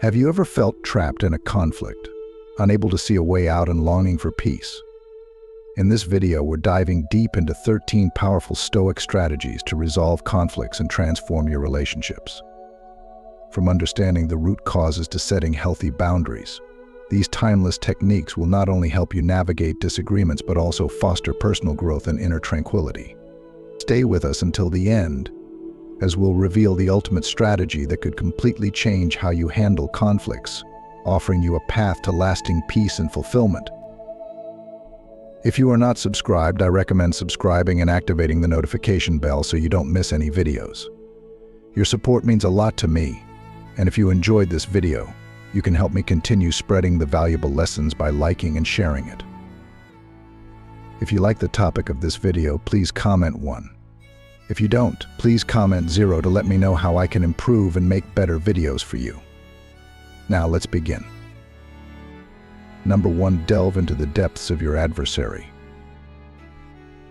Have you ever felt trapped in a conflict, unable to see a way out and longing for peace? In this video, we're diving deep into 13 powerful Stoic strategies to resolve conflicts and transform your relationships. From understanding the root causes to setting healthy boundaries, these timeless techniques will not only help you navigate disagreements but also foster personal growth and inner tranquility. Stay with us until the end, as we'll reveal the ultimate strategy that could completely change how you handle conflicts, offering you a path to lasting peace and fulfillment. If you are not subscribed, I recommend subscribing and activating the notification bell so you don't miss any videos. Your support means a lot to me, and if you enjoyed this video, you can help me continue spreading the valuable lessons by liking and sharing it. If you like the topic of this video, please comment 1. If you don't, please comment 0 to let me know how I can improve and make better videos for you. Now let's begin. Number 1, delve into the depths of your adversary.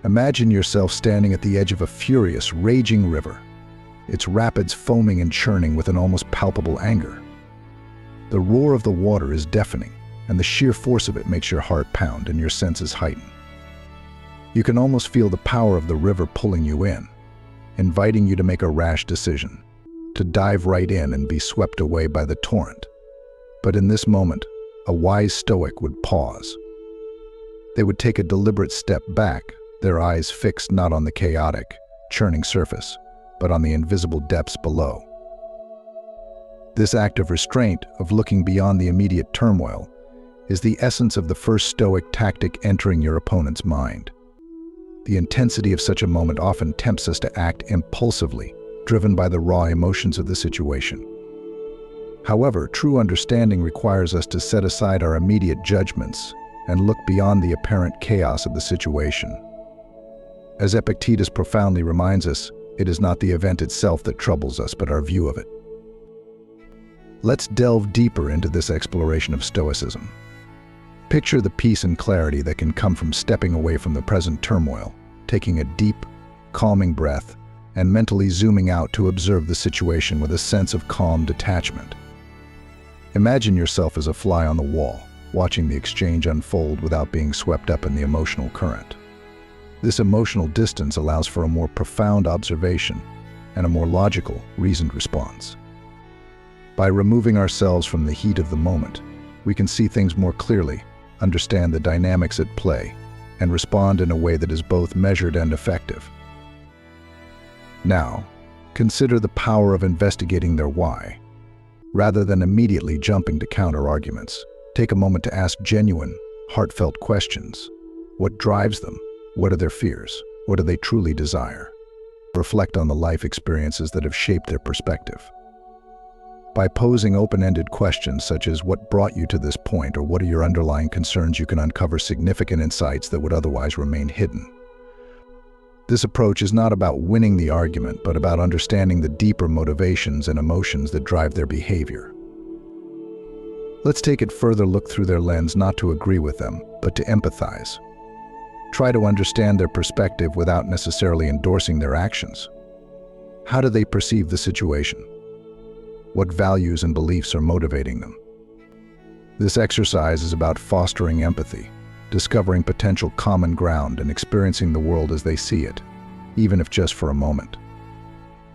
Imagine yourself standing at the edge of a furious, raging river, its rapids foaming and churning with an almost palpable anger. The roar of the water is deafening, and the sheer force of it makes your heart pound and your senses heighten. You can almost feel the power of the river pulling you in, inviting you to make a rash decision, to dive right in and be swept away by the torrent. But in this moment, a wise Stoic would pause. They would take a deliberate step back, their eyes fixed not on the chaotic, churning surface, but on the invisible depths below. This act of restraint, of looking beyond the immediate turmoil, is the essence of the first Stoic tactic entering your opponent's mind. The intensity of such a moment often tempts us to act impulsively, driven by the raw emotions of the situation. However, true understanding requires us to set aside our immediate judgments and look beyond the apparent chaos of the situation. As Epictetus profoundly reminds us, it is not the event itself that troubles us, but our view of it. Let's delve deeper into this exploration of Stoicism. Picture the peace and clarity that can come from stepping away from the present turmoil, taking a deep, calming breath, and mentally zooming out to observe the situation with a sense of calm detachment. Imagine yourself as a fly on the wall, watching the exchange unfold without being swept up in the emotional current. This emotional distance allows for a more profound observation and a more logical, reasoned response. By removing ourselves from the heat of the moment, we can see things more clearly, understand the dynamics at play, and respond in a way that is both measured and effective. Now, consider the power of investigating their why. Rather than immediately jumping to counter-arguments, take a moment to ask genuine, heartfelt questions. What drives them? What are their fears? What do they truly desire? Reflect on the life experiences that have shaped their perspective. By posing open-ended questions such as what brought you to this point or what are your underlying concerns, you can uncover significant insights that would otherwise remain hidden. This approach is not about winning the argument, but about understanding the deeper motivations and emotions that drive their behavior. Let's take it further, look through their lens, not to agree with them, but to empathize. Try to understand their perspective without necessarily endorsing their actions. How do they perceive the situation? What values and beliefs are motivating them? This exercise is about fostering empathy, discovering potential common ground, and experiencing the world as they see it, even if just for a moment.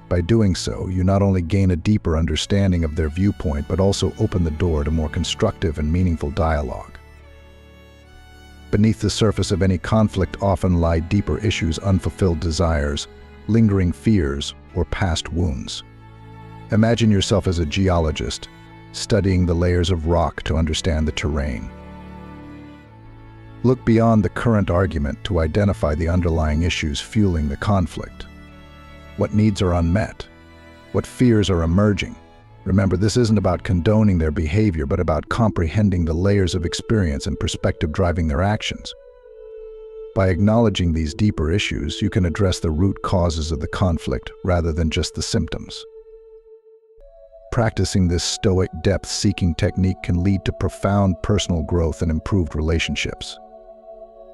By doing so, you not only gain a deeper understanding of their viewpoint, but also open the door to more constructive and meaningful dialogue. Beneath the surface of any conflict often lie deeper issues, unfulfilled desires, lingering fears, or past wounds. Imagine yourself as a geologist, studying the layers of rock to understand the terrain. Look beyond the current argument to identify the underlying issues fueling the conflict. What needs are unmet? What fears are emerging? Remember, this isn't about condoning their behavior, but about comprehending the layers of experience and perspective driving their actions. By acknowledging these deeper issues, you can address the root causes of the conflict rather than just the symptoms. Practicing this Stoic depth-seeking technique can lead to profound personal growth and improved relationships.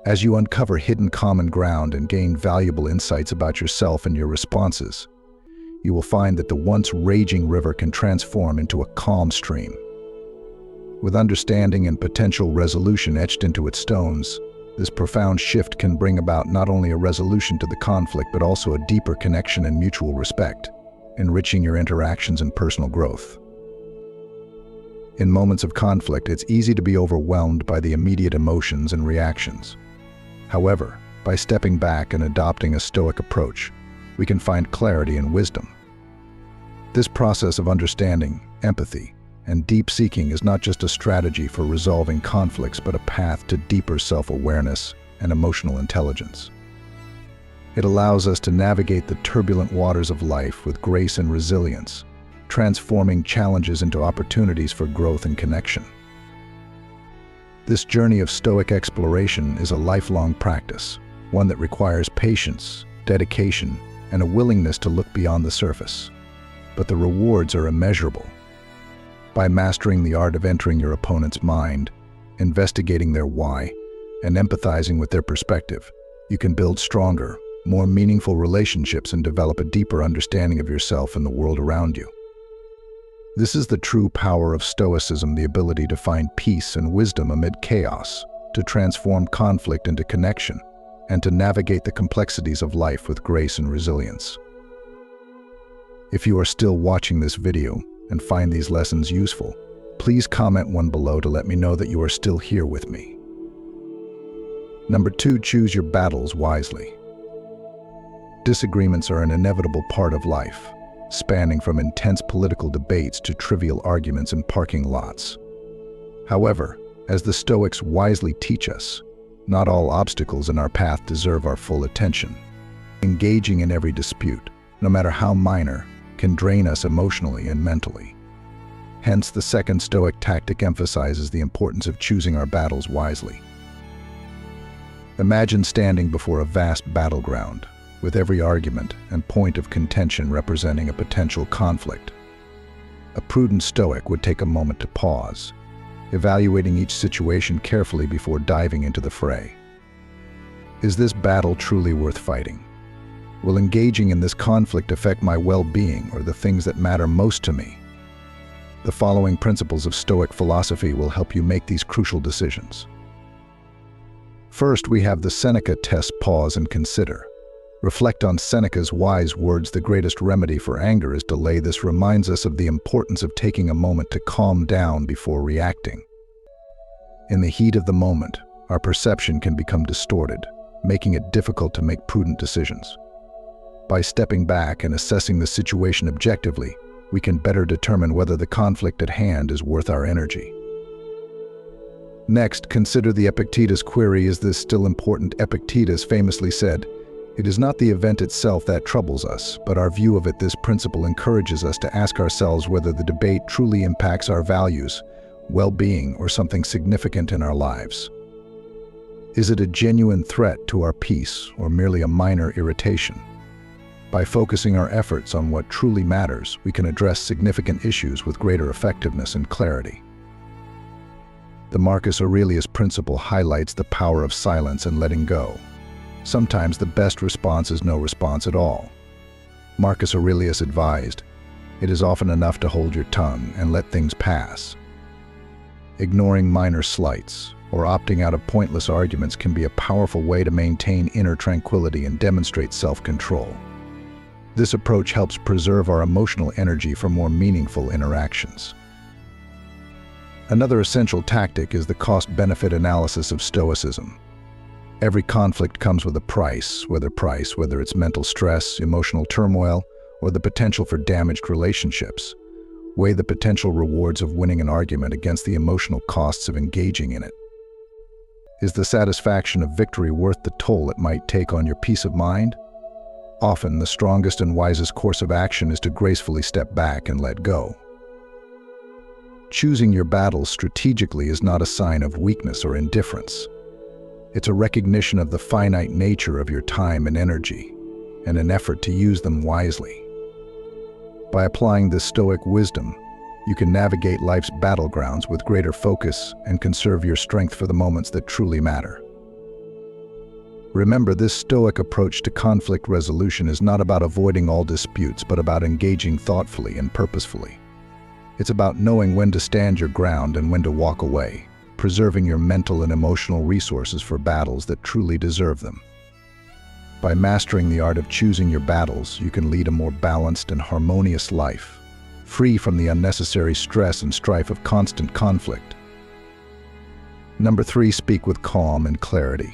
As you uncover hidden common ground and gain valuable insights about yourself and your responses, you will find that the once raging river can transform into a calm stream, With understanding and potential resolution etched into its stones, this profound shift can bring about not only a resolution to the conflict but also a deeper connection and mutual respect, enriching your interactions and personal growth. In moments of conflict, it's easy to be overwhelmed by the immediate emotions and reactions. However, by stepping back and adopting a Stoic approach, we can find clarity and wisdom. This process of understanding, empathy, and deep seeking is not just a strategy for resolving conflicts but a path to deeper self-awareness and emotional intelligence. It allows us to navigate the turbulent waters of life with grace and resilience, transforming challenges into opportunities for growth and connection. This journey of Stoic exploration is a lifelong practice, one that requires patience, dedication, and a willingness to look beyond the surface. But the rewards are immeasurable. By mastering the art of entering your opponent's mind, investigating their why, and empathizing with their perspective, you can build stronger, more meaningful relationships and develop a deeper understanding of yourself and the world around you. This is the true power of Stoicism, the ability to find peace and wisdom amid chaos, to transform conflict into connection, and to navigate the complexities of life with grace and resilience. If you are still watching this video and find these lessons useful, please comment one below to let me know that you are still here with me. Number 2, choose your battles wisely. Disagreements are an inevitable part of life, spanning from intense political debates to trivial arguments in parking lots. However, as the Stoics wisely teach us, not all obstacles in our path deserve our full attention. Engaging in every dispute, no matter how minor, can drain us emotionally and mentally. Hence, the second Stoic tactic emphasizes the importance of choosing our battles wisely. Imagine standing before a vast battleground, with every argument and point of contention representing a potential conflict. A prudent Stoic would take a moment to pause, evaluating each situation carefully before diving into the fray. Is this battle truly worth fighting? Will engaging in this conflict affect my well-being or the things that matter most to me? The following principles of Stoic philosophy will help you make these crucial decisions. First, we have the Seneca test: pause and consider. Reflect on Seneca's wise words, "The greatest remedy for anger is delay." This reminds us of the importance of taking a moment to calm down before reacting. In the heat of the moment, our perception can become distorted, making it difficult to make prudent decisions. By stepping back and assessing the situation objectively, we can better determine whether the conflict at hand is worth our energy. Next, consider the Epictetus query: is this still important? Epictetus famously said, "It is not the event itself that troubles us, but our view of it." This principle encourages us to ask ourselves whether the debate truly impacts our values, well-being, or something significant in our lives. Is it a genuine threat to our peace or merely a minor irritation? By focusing our efforts on what truly matters, we can address significant issues with greater effectiveness and clarity. The Marcus Aurelius principle highlights the power of silence and letting go. Sometimes the best response is no response at all. Marcus Aurelius advised, "It is often enough to hold your tongue and let things pass." Ignoring minor slights or opting out of pointless arguments can be a powerful way to maintain inner tranquility and demonstrate self-control. This approach helps preserve our emotional energy for more meaningful interactions. Another essential tactic is the cost-benefit analysis of Stoicism. Every conflict comes with a price, whether it's mental stress, emotional turmoil, or the potential for damaged relationships. Weigh the potential rewards of winning an argument against the emotional costs of engaging in it. Is the satisfaction of victory worth the toll it might take on your peace of mind? Often, the strongest and wisest course of action is to gracefully step back and let go. Choosing your battles strategically is not a sign of weakness or indifference. It's a recognition of the finite nature of your time and energy, and an effort to use them wisely. By applying this Stoic wisdom, you can navigate life's battlegrounds with greater focus and conserve your strength for the moments that truly matter. Remember, this Stoic approach to conflict resolution is not about avoiding all disputes, but about engaging thoughtfully and purposefully. It's about knowing when to stand your ground and when to walk away, preserving your mental and emotional resources for battles that truly deserve them. By mastering the art of choosing your battles, you can lead a more balanced and harmonious life, free from the unnecessary stress and strife of constant conflict. Number 3, speak with calm and clarity.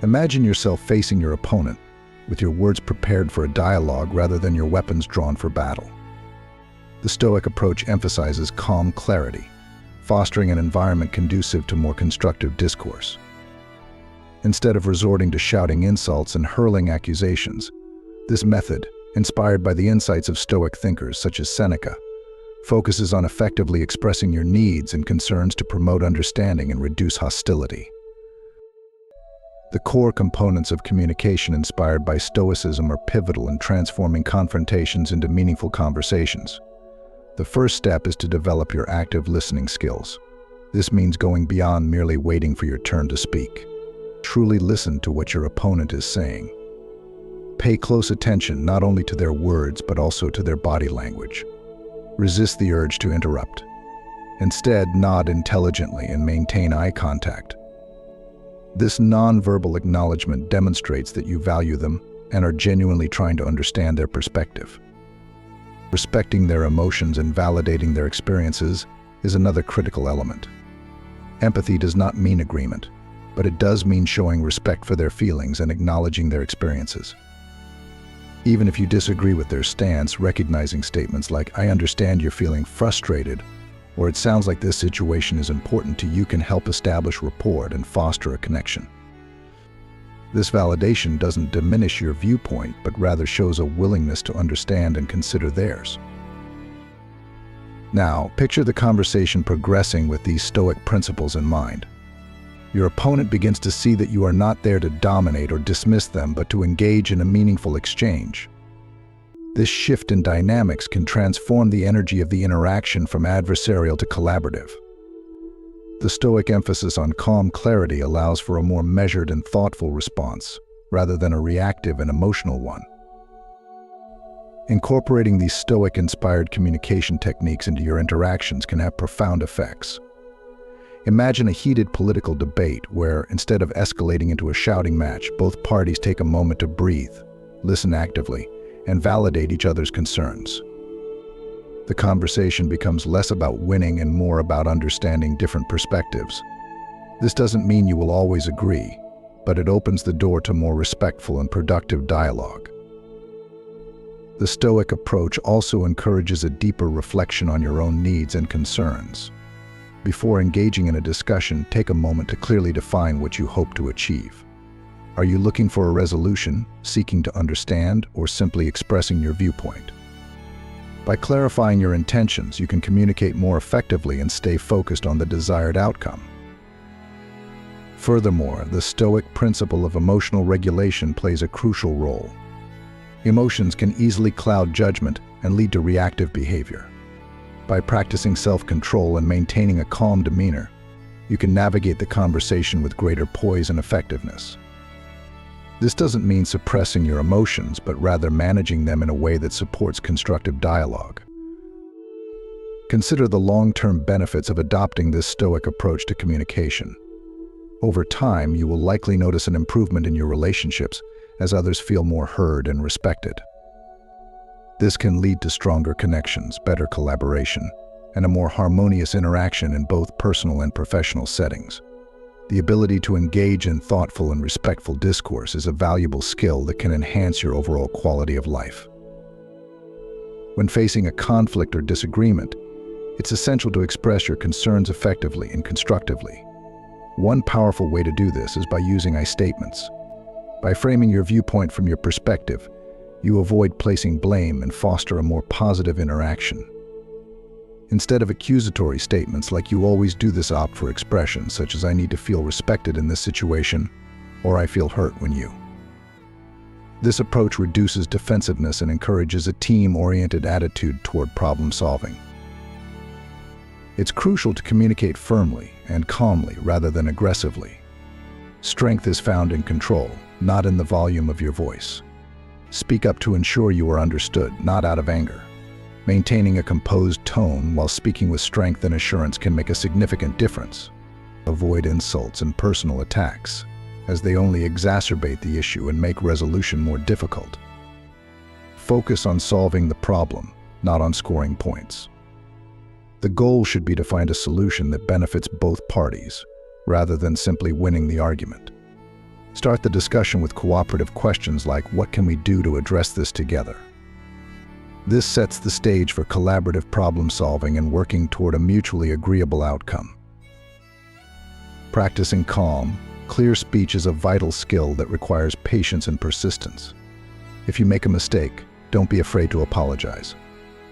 Imagine yourself facing your opponent, with your words prepared for a dialogue rather than your weapons drawn for battle. The Stoic approach emphasizes calm clarity, fostering an environment conducive to more constructive discourse. Instead of resorting to shouting insults and hurling accusations, this method, inspired by the insights of Stoic thinkers such as Seneca, focuses on effectively expressing your needs and concerns to promote understanding and reduce hostility. The core components of communication inspired by Stoicism are pivotal in transforming confrontations into meaningful conversations. The first step is to develop your active listening skills. This means going beyond merely waiting for your turn to speak. Truly listen to what your opponent is saying. Pay close attention not only to their words but also to their body language. Resist the urge to interrupt. Instead, nod intelligently and maintain eye contact. This non-verbal acknowledgement demonstrates that you value them and are genuinely trying to understand their perspective. Respecting their emotions and validating their experiences is another critical element. Empathy does not mean agreement, but it does mean showing respect for their feelings and acknowledging their experiences. Even if you disagree with their stance, recognizing statements like, "I understand you're feeling frustrated," or "It sounds like this situation is important to you," can help establish rapport and foster a connection. This validation doesn't diminish your viewpoint, but rather shows a willingness to understand and consider theirs. Now, picture the conversation progressing with these Stoic principles in mind. Your opponent begins to see that you are not there to dominate or dismiss them, but to engage in a meaningful exchange. This shift in dynamics can transform the energy of the interaction from adversarial to collaborative. The Stoic emphasis on calm clarity allows for a more measured and thoughtful response, rather than a reactive and emotional one. Incorporating these Stoic-inspired communication techniques into your interactions can have profound effects. Imagine a heated political debate where, instead of escalating into a shouting match, both parties take a moment to breathe, listen actively, and validate each other's concerns. The conversation becomes less about winning and more about understanding different perspectives. This doesn't mean you will always agree, but it opens the door to more respectful and productive dialogue. The Stoic approach also encourages a deeper reflection on your own needs and concerns. Before engaging in a discussion, take a moment to clearly define what you hope to achieve. Are you looking for a resolution, seeking to understand, or simply expressing your viewpoint? By clarifying your intentions, you can communicate more effectively and stay focused on the desired outcome. Furthermore, the Stoic principle of emotional regulation plays a crucial role. Emotions can easily cloud judgment and lead to reactive behavior. By practicing self-control and maintaining a calm demeanor, you can navigate the conversation with greater poise and effectiveness. This doesn't mean suppressing your emotions, but rather managing them in a way that supports constructive dialogue. Consider the long-term benefits of adopting this Stoic approach to communication. Over time, you will likely notice an improvement in your relationships as others feel more heard and respected. This can lead to stronger connections, better collaboration, and a more harmonious interaction in both personal and professional settings. The ability to engage in thoughtful and respectful discourse is a valuable skill that can enhance your overall quality of life. When facing a conflict or disagreement, it's essential to express your concerns effectively and constructively. One powerful way to do this is by using I statements. By framing your viewpoint from your perspective, you avoid placing blame and foster a more positive interaction. Instead of accusatory statements like "you always do this," opt for expressions such as "I need to feel respected in this situation," or "I feel hurt when you." This approach reduces defensiveness and encourages a team-oriented attitude toward problem solving. It's crucial to communicate firmly and calmly rather than aggressively. Strength is found in control, not in the volume of your voice. Speak up to ensure you are understood, not out of anger. Maintaining a composed tone while speaking with strength and assurance can make a significant difference. Avoid insults and personal attacks, as they only exacerbate the issue and make resolution more difficult. Focus on solving the problem, not on scoring points. The goal should be to find a solution that benefits both parties, rather than simply winning the argument. Start the discussion with cooperative questions like, what can we do to address this together? This sets the stage for collaborative problem solving and working toward a mutually agreeable outcome. Practicing calm, clear speech is a vital skill that requires patience and persistence. If you make a mistake, don't be afraid to apologize.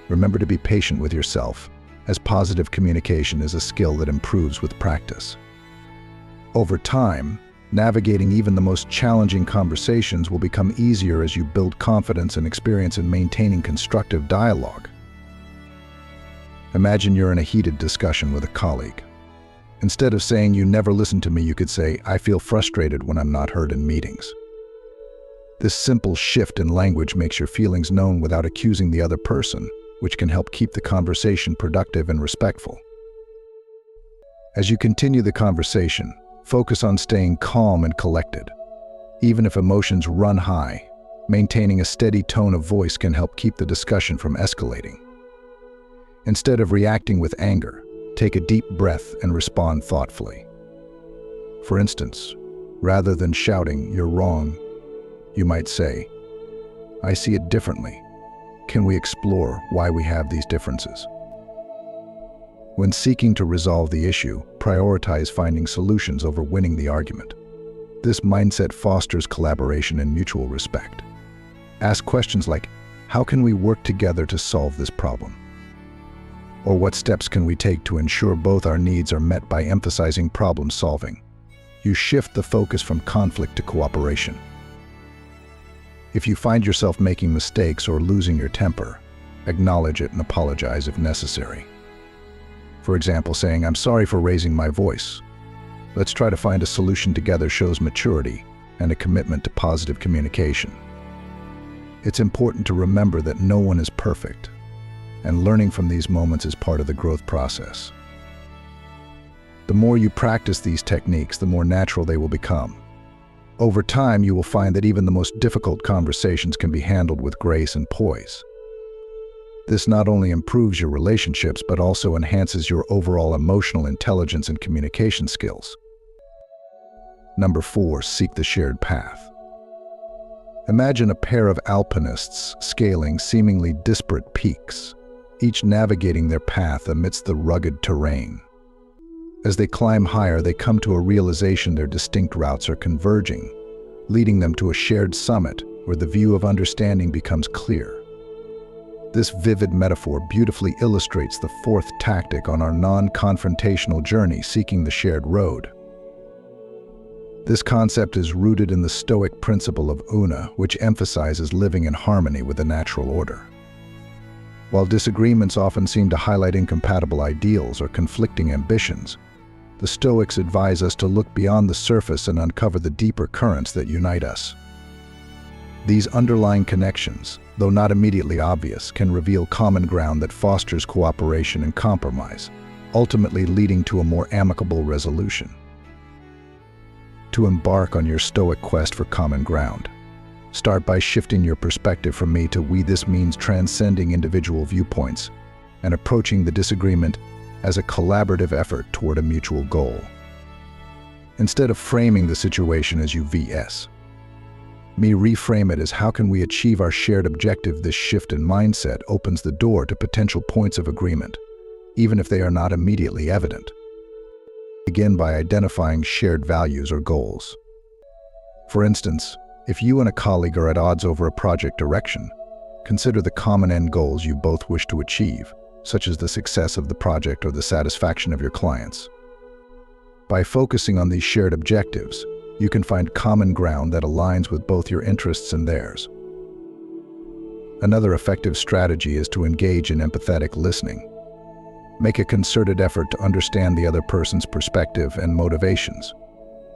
Remember to be patient with yourself, as positive communication is a skill that improves with practice. Over time, navigating even the most challenging conversations will become easier as you build confidence and experience in maintaining constructive dialogue. Imagine you're in a heated discussion with a colleague. Instead of saying, "You never listen to me," you could say, "I feel frustrated when I'm not heard in meetings." This simple shift in language makes your feelings known without accusing the other person, which can help keep the conversation productive and respectful. As you continue the conversation, focus on staying calm and collected. Even if emotions run high, maintaining a steady tone of voice can help keep the discussion from escalating. Instead of reacting with anger, take a deep breath and respond thoughtfully. For instance, rather than shouting, "You're wrong," you might say, "I see it differently. Can we explore why we have these differences?" When seeking to resolve the issue, prioritize finding solutions over winning the argument. This mindset fosters collaboration and mutual respect. Ask questions like, "How can we work together to solve this problem?" Or what steps can we take to ensure both our needs are met by emphasizing problem solving? You shift the focus from conflict to cooperation. If you find yourself making mistakes or losing your temper, acknowledge it and apologize if necessary. For example, saying, "I'm sorry for raising my voice. Let's try to find a solution together," shows maturity and a commitment to positive communication. It's important to remember that no one is perfect, and learning from these moments is part of the growth process. The more you practice these techniques, the more natural they will become. Over time, you will find that even the most difficult conversations can be handled with grace and poise. This not only improves your relationships, but also enhances your overall emotional intelligence and communication skills. Number 4, seek the shared path. Imagine a pair of alpinists scaling seemingly disparate peaks, each navigating their path amidst the rugged terrain. As they climb higher, they come to a realization their distinct routes are converging, leading them to a shared summit where the view of understanding becomes clear. This vivid metaphor beautifully illustrates the fourth tactic on our non-confrontational journey, seeking the shared road. This concept is rooted in the Stoic principle of una, which emphasizes living in harmony with the natural order. While disagreements often seem to highlight incompatible ideals or conflicting ambitions, the Stoics advise us to look beyond the surface and uncover the deeper currents that unite us. These underlying connections, though not immediately obvious, can reveal common ground that fosters cooperation and compromise, ultimately leading to a more amicable resolution. To embark on your Stoic quest for common ground, start by shifting your perspective from me to we. This means transcending individual viewpoints and approaching the disagreement as a collaborative effort toward a mutual goal. Instead of framing the situation as you vs. me, reframe it as how can we achieve our shared objective. This shift in mindset opens the door to potential points of agreement, even if they are not immediately evident. Begin by identifying shared values or goals. For instance, if you and a colleague are at odds over a project direction, consider the common end goals you both wish to achieve, such as the success of the project or the satisfaction of your clients. By focusing on these shared objectives, you can find common ground that aligns with both your interests and theirs. Another effective strategy is to engage in empathetic listening. Make a concerted effort to understand the other person's perspective and motivations.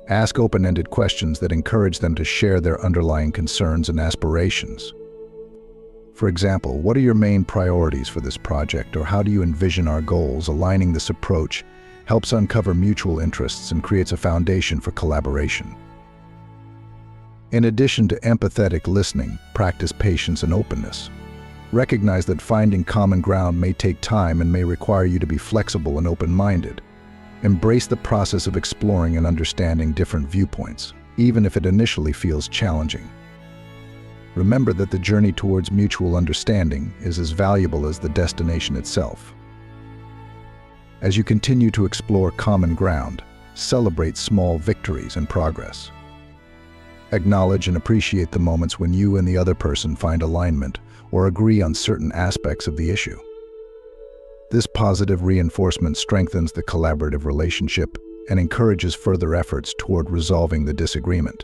Ask open-ended questions that encourage them to share their underlying concerns and aspirations. For example, what are your main priorities for this project, or how do you envision our goals? Aligning this approach helps uncover mutual interests and creates a foundation for collaboration. In addition to empathetic listening, practice patience and openness. Recognize that finding common ground may take time and may require you to be flexible and open-minded. Embrace the process of exploring and understanding different viewpoints, even if it initially feels challenging. Remember that the journey towards mutual understanding is as valuable as the destination itself. As you continue to explore common ground, celebrate small victories and progress. Acknowledge and appreciate the moments when you and the other person find alignment or agree on certain aspects of the issue. This positive reinforcement strengthens the collaborative relationship and encourages further efforts toward resolving the disagreement.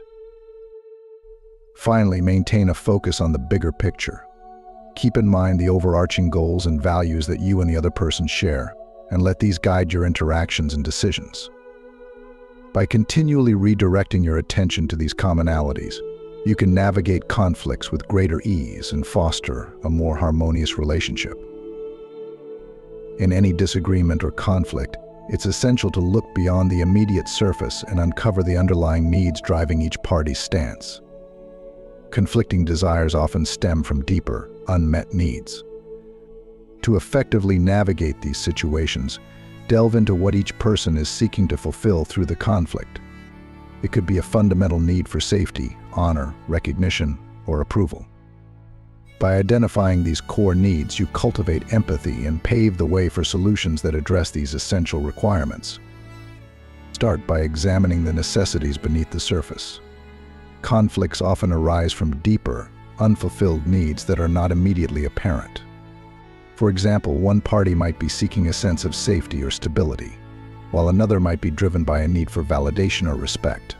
Finally, maintain a focus on the bigger picture. Keep in mind the overarching goals and values that you and the other person share, and let these guide your interactions and decisions. By continually redirecting your attention to these commonalities, you can navigate conflicts with greater ease and foster a more harmonious relationship. In any disagreement or conflict, it's essential to look beyond the immediate surface and uncover the underlying needs driving each party's stance. Conflicting desires often stem from deeper, unmet needs. To effectively navigate these situations, delve into what each person is seeking to fulfill through the conflict. It could be a fundamental need for safety, honor, recognition, or approval. By identifying these core needs, you cultivate empathy and pave the way for solutions that address these essential requirements. Start by examining the necessities beneath the surface. Conflicts often arise from deeper, unfulfilled needs that are not immediately apparent. For example, one party might be seeking a sense of safety or stability, while another might be driven by a need for validation or respect.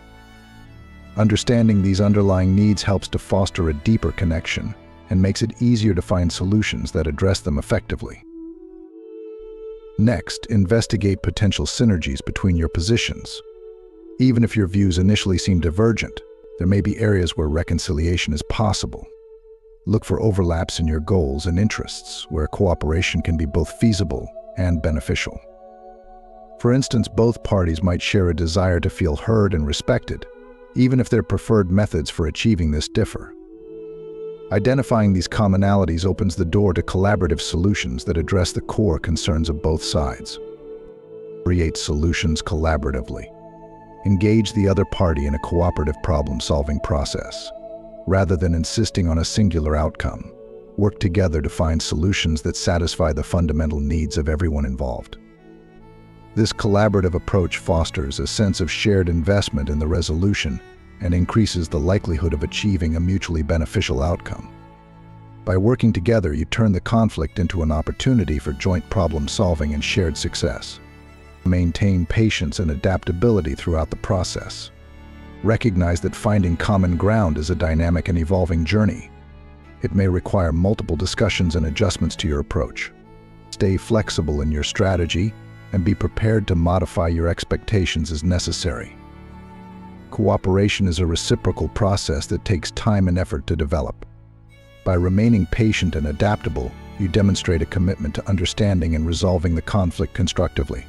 Understanding these underlying needs helps to foster a deeper connection and makes it easier to find solutions that address them effectively. Next, investigate potential synergies between your positions. Even if your views initially seem divergent, there may be areas where reconciliation is possible. Look for overlaps in your goals and interests, where cooperation can be both feasible and beneficial. For instance, both parties might share a desire to feel heard and respected, even if their preferred methods for achieving this differ. Identifying these commonalities opens the door to collaborative solutions that address the core concerns of both sides. Create solutions collaboratively. Engage the other party in a cooperative problem-solving process. Rather than insisting on a singular outcome, work together to find solutions that satisfy the fundamental needs of everyone involved. This collaborative approach fosters a sense of shared investment in the resolution and increases the likelihood of achieving a mutually beneficial outcome. By working together, you turn the conflict into an opportunity for joint problem-solving and shared success. Maintain patience and adaptability throughout the process. Recognize that finding common ground is a dynamic and evolving journey. It may require multiple discussions and adjustments to your approach. Stay flexible in your strategy and be prepared to modify your expectations as necessary. Cooperation is a reciprocal process that takes time and effort to develop. By remaining patient and adaptable, you demonstrate a commitment to understanding and resolving the conflict constructively.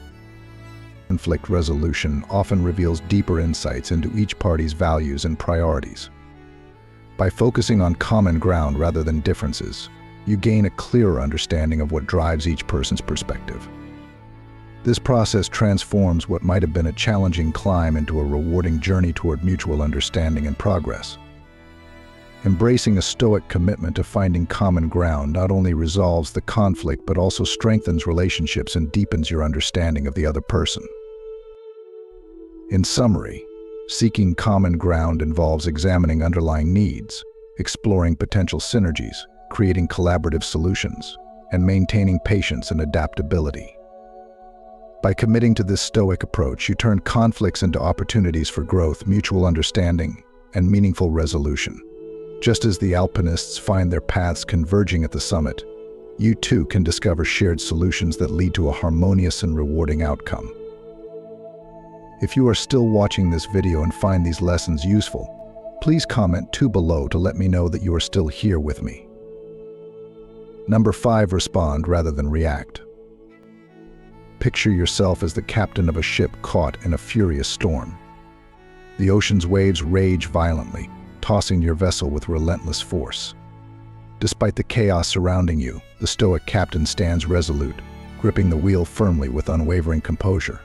Conflict resolution often reveals deeper insights into each party's values and priorities. By focusing on common ground rather than differences, you gain a clearer understanding of what drives each person's perspective. This process transforms what might have been a challenging climb into a rewarding journey toward mutual understanding and progress. Embracing a Stoic commitment to finding common ground not only resolves the conflict but also strengthens relationships and deepens your understanding of the other person. In summary, seeking common ground involves examining underlying needs, exploring potential synergies, creating collaborative solutions, and maintaining patience and adaptability. By committing to this Stoic approach, you turn conflicts into opportunities for growth, mutual understanding, and meaningful resolution. Just as the alpinists find their paths converging at the summit, you too can discover shared solutions that lead to a harmonious and rewarding outcome. If you are still watching this video and find these lessons useful, please comment below to let me know that you are still here with me. Number 5, respond rather than react. Picture yourself as the captain of a ship caught in a furious storm. The ocean's waves rage violently, tossing your vessel with relentless force. Despite the chaos surrounding you, the Stoic captain stands resolute, gripping the wheel firmly with unwavering composure.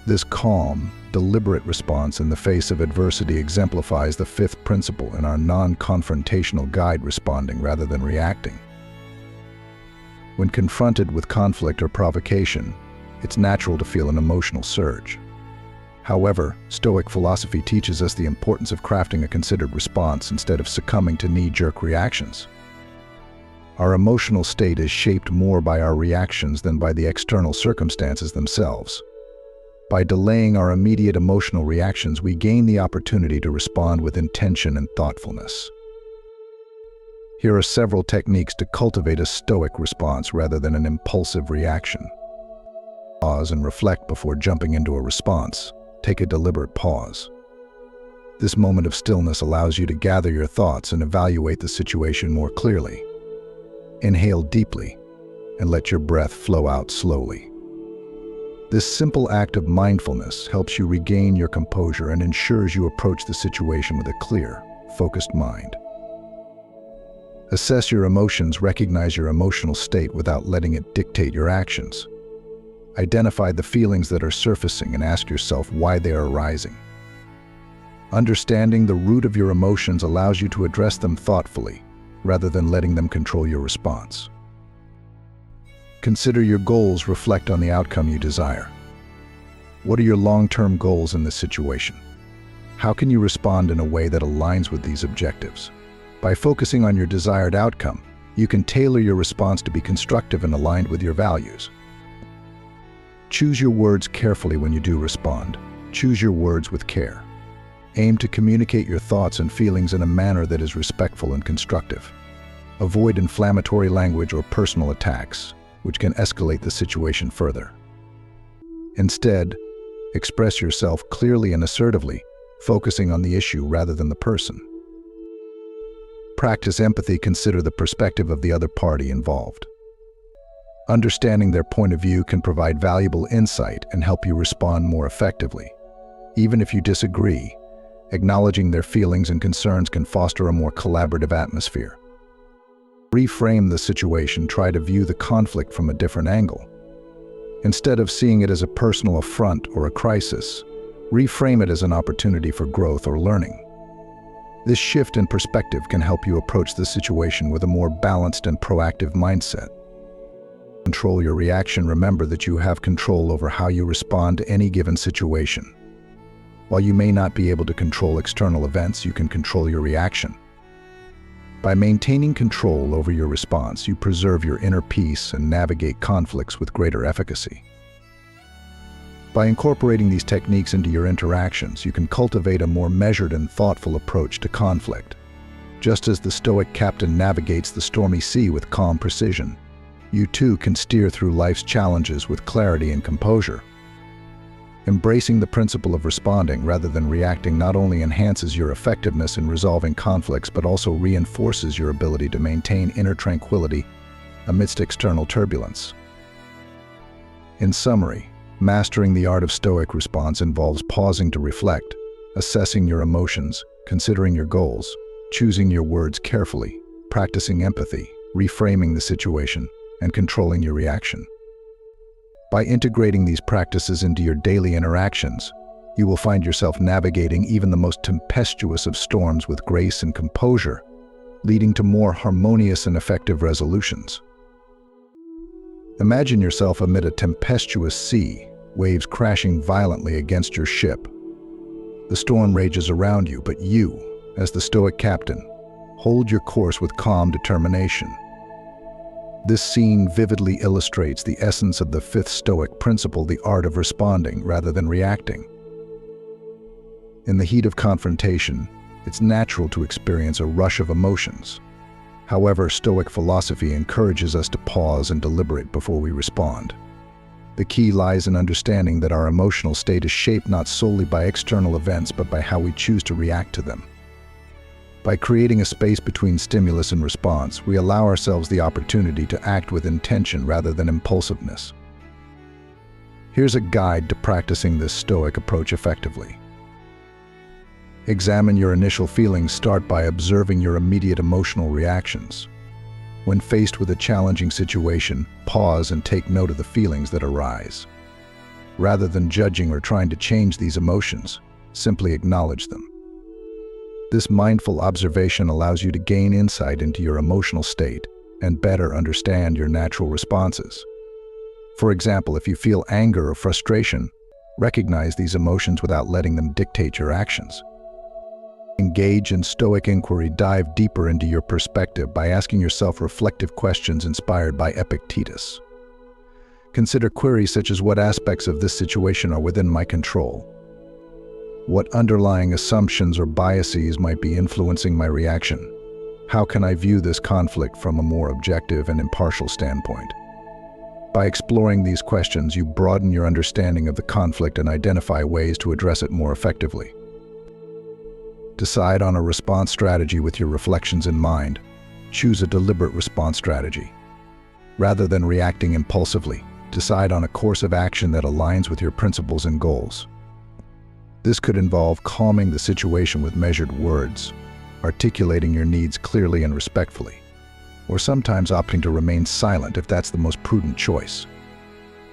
This calm, deliberate response in the face of adversity exemplifies the 5th principle in our non-confrontational guide, responding rather than reacting. When confronted with conflict or provocation, it's natural to feel an emotional surge. However, Stoic philosophy teaches us the importance of crafting a considered response instead of succumbing to knee-jerk reactions. Our emotional state is shaped more by our reactions than by the external circumstances themselves. By delaying our immediate emotional reactions, we gain the opportunity to respond with intention and thoughtfulness. Here are several techniques to cultivate a Stoic response rather than an impulsive reaction. Pause and reflect before jumping into a response. Take a deliberate pause. This moment of stillness allows you to gather your thoughts and evaluate the situation more clearly. Inhale deeply and let your breath flow out slowly. This simple act of mindfulness helps you regain your composure and ensures you approach the situation with a clear, focused mind. Assess your emotions, recognize your emotional state without letting it dictate your actions. Identify the feelings that are surfacing and ask yourself why they are arising. Understanding the root of your emotions allows you to address them thoughtfully, rather than letting them control your response. Consider your goals, reflect on the outcome you desire. What are your long-term goals in this situation? How can you respond in a way that aligns with these objectives? By focusing on your desired outcome, you can tailor your response to be constructive and aligned with your values. Choose your words carefully when you do respond. Choose your words with care. Aim to communicate your thoughts and feelings in a manner that is respectful and constructive. Avoid inflammatory language or personal attacks, which can escalate the situation further. Instead, express yourself clearly and assertively, focusing on the issue rather than the person. Practice empathy. Consider the perspective of the other party involved. Understanding their point of view can provide valuable insight and help you respond more effectively. Even if you disagree, acknowledging their feelings and concerns can foster a more collaborative atmosphere. Reframe the situation. Try to view the conflict from a different angle. Instead of seeing it as a personal affront or a crisis, reframe it as an opportunity for growth or learning. This shift in perspective can help you approach the situation with a more balanced and proactive mindset. Control your reaction. Remember that you have control over how you respond to any given situation. While you may not be able to control external events, you can control your reaction. By maintaining control over your response, you preserve your inner peace and navigate conflicts with greater efficacy. By incorporating these techniques into your interactions, you can cultivate a more measured and thoughtful approach to conflict. Just as the Stoic captain navigates the stormy sea with calm precision, you too can steer through life's challenges with clarity and composure. Embracing the principle of responding rather than reacting not only enhances your effectiveness in resolving conflicts but also reinforces your ability to maintain inner tranquility amidst external turbulence. In summary, mastering the art of Stoic response involves pausing to reflect, assessing your emotions, considering your goals, choosing your words carefully, practicing empathy, reframing the situation, and controlling your reaction. By integrating these practices into your daily interactions, you will find yourself navigating even the most tempestuous of storms with grace and composure, leading to more harmonious and effective resolutions. Imagine yourself amid a tempestuous sea, waves crashing violently against your ship. The storm rages around you, but you, as the Stoic captain, hold your course with calm determination. This scene vividly illustrates the essence of the 5th Stoic principle, the art of responding rather than reacting. In the heat of confrontation, it's natural to experience a rush of emotions. However, Stoic philosophy encourages us to pause and deliberate before we respond. The key lies in understanding that our emotional state is shaped not solely by external events but by how we choose to react to them. By creating a space between stimulus and response, we allow ourselves the opportunity to act with intention rather than impulsiveness. Here's a guide to practicing this Stoic approach effectively. Examine your initial feelings. Start by observing your immediate emotional reactions. When faced with a challenging situation, pause and take note of the feelings that arise. Rather than judging or trying to change these emotions, simply acknowledge them. This mindful observation allows you to gain insight into your emotional state and better understand your natural responses. For example, if you feel anger or frustration, recognize these emotions without letting them dictate your actions. Engage in Stoic inquiry. Dive deeper into your perspective by asking yourself reflective questions inspired by Epictetus. Consider queries such as, what aspects of this situation are within my control? What underlying assumptions or biases might be influencing my reaction? How can I view this conflict from a more objective and impartial standpoint? By exploring these questions, you broaden your understanding of the conflict and identify ways to address it more effectively. Decide on a response strategy with your reflections in mind. Choose a deliberate response strategy. Rather than reacting impulsively, decide on a course of action that aligns with your principles and goals. This could involve calming the situation with measured words, articulating your needs clearly and respectfully, or sometimes opting to remain silent if that's the most prudent choice.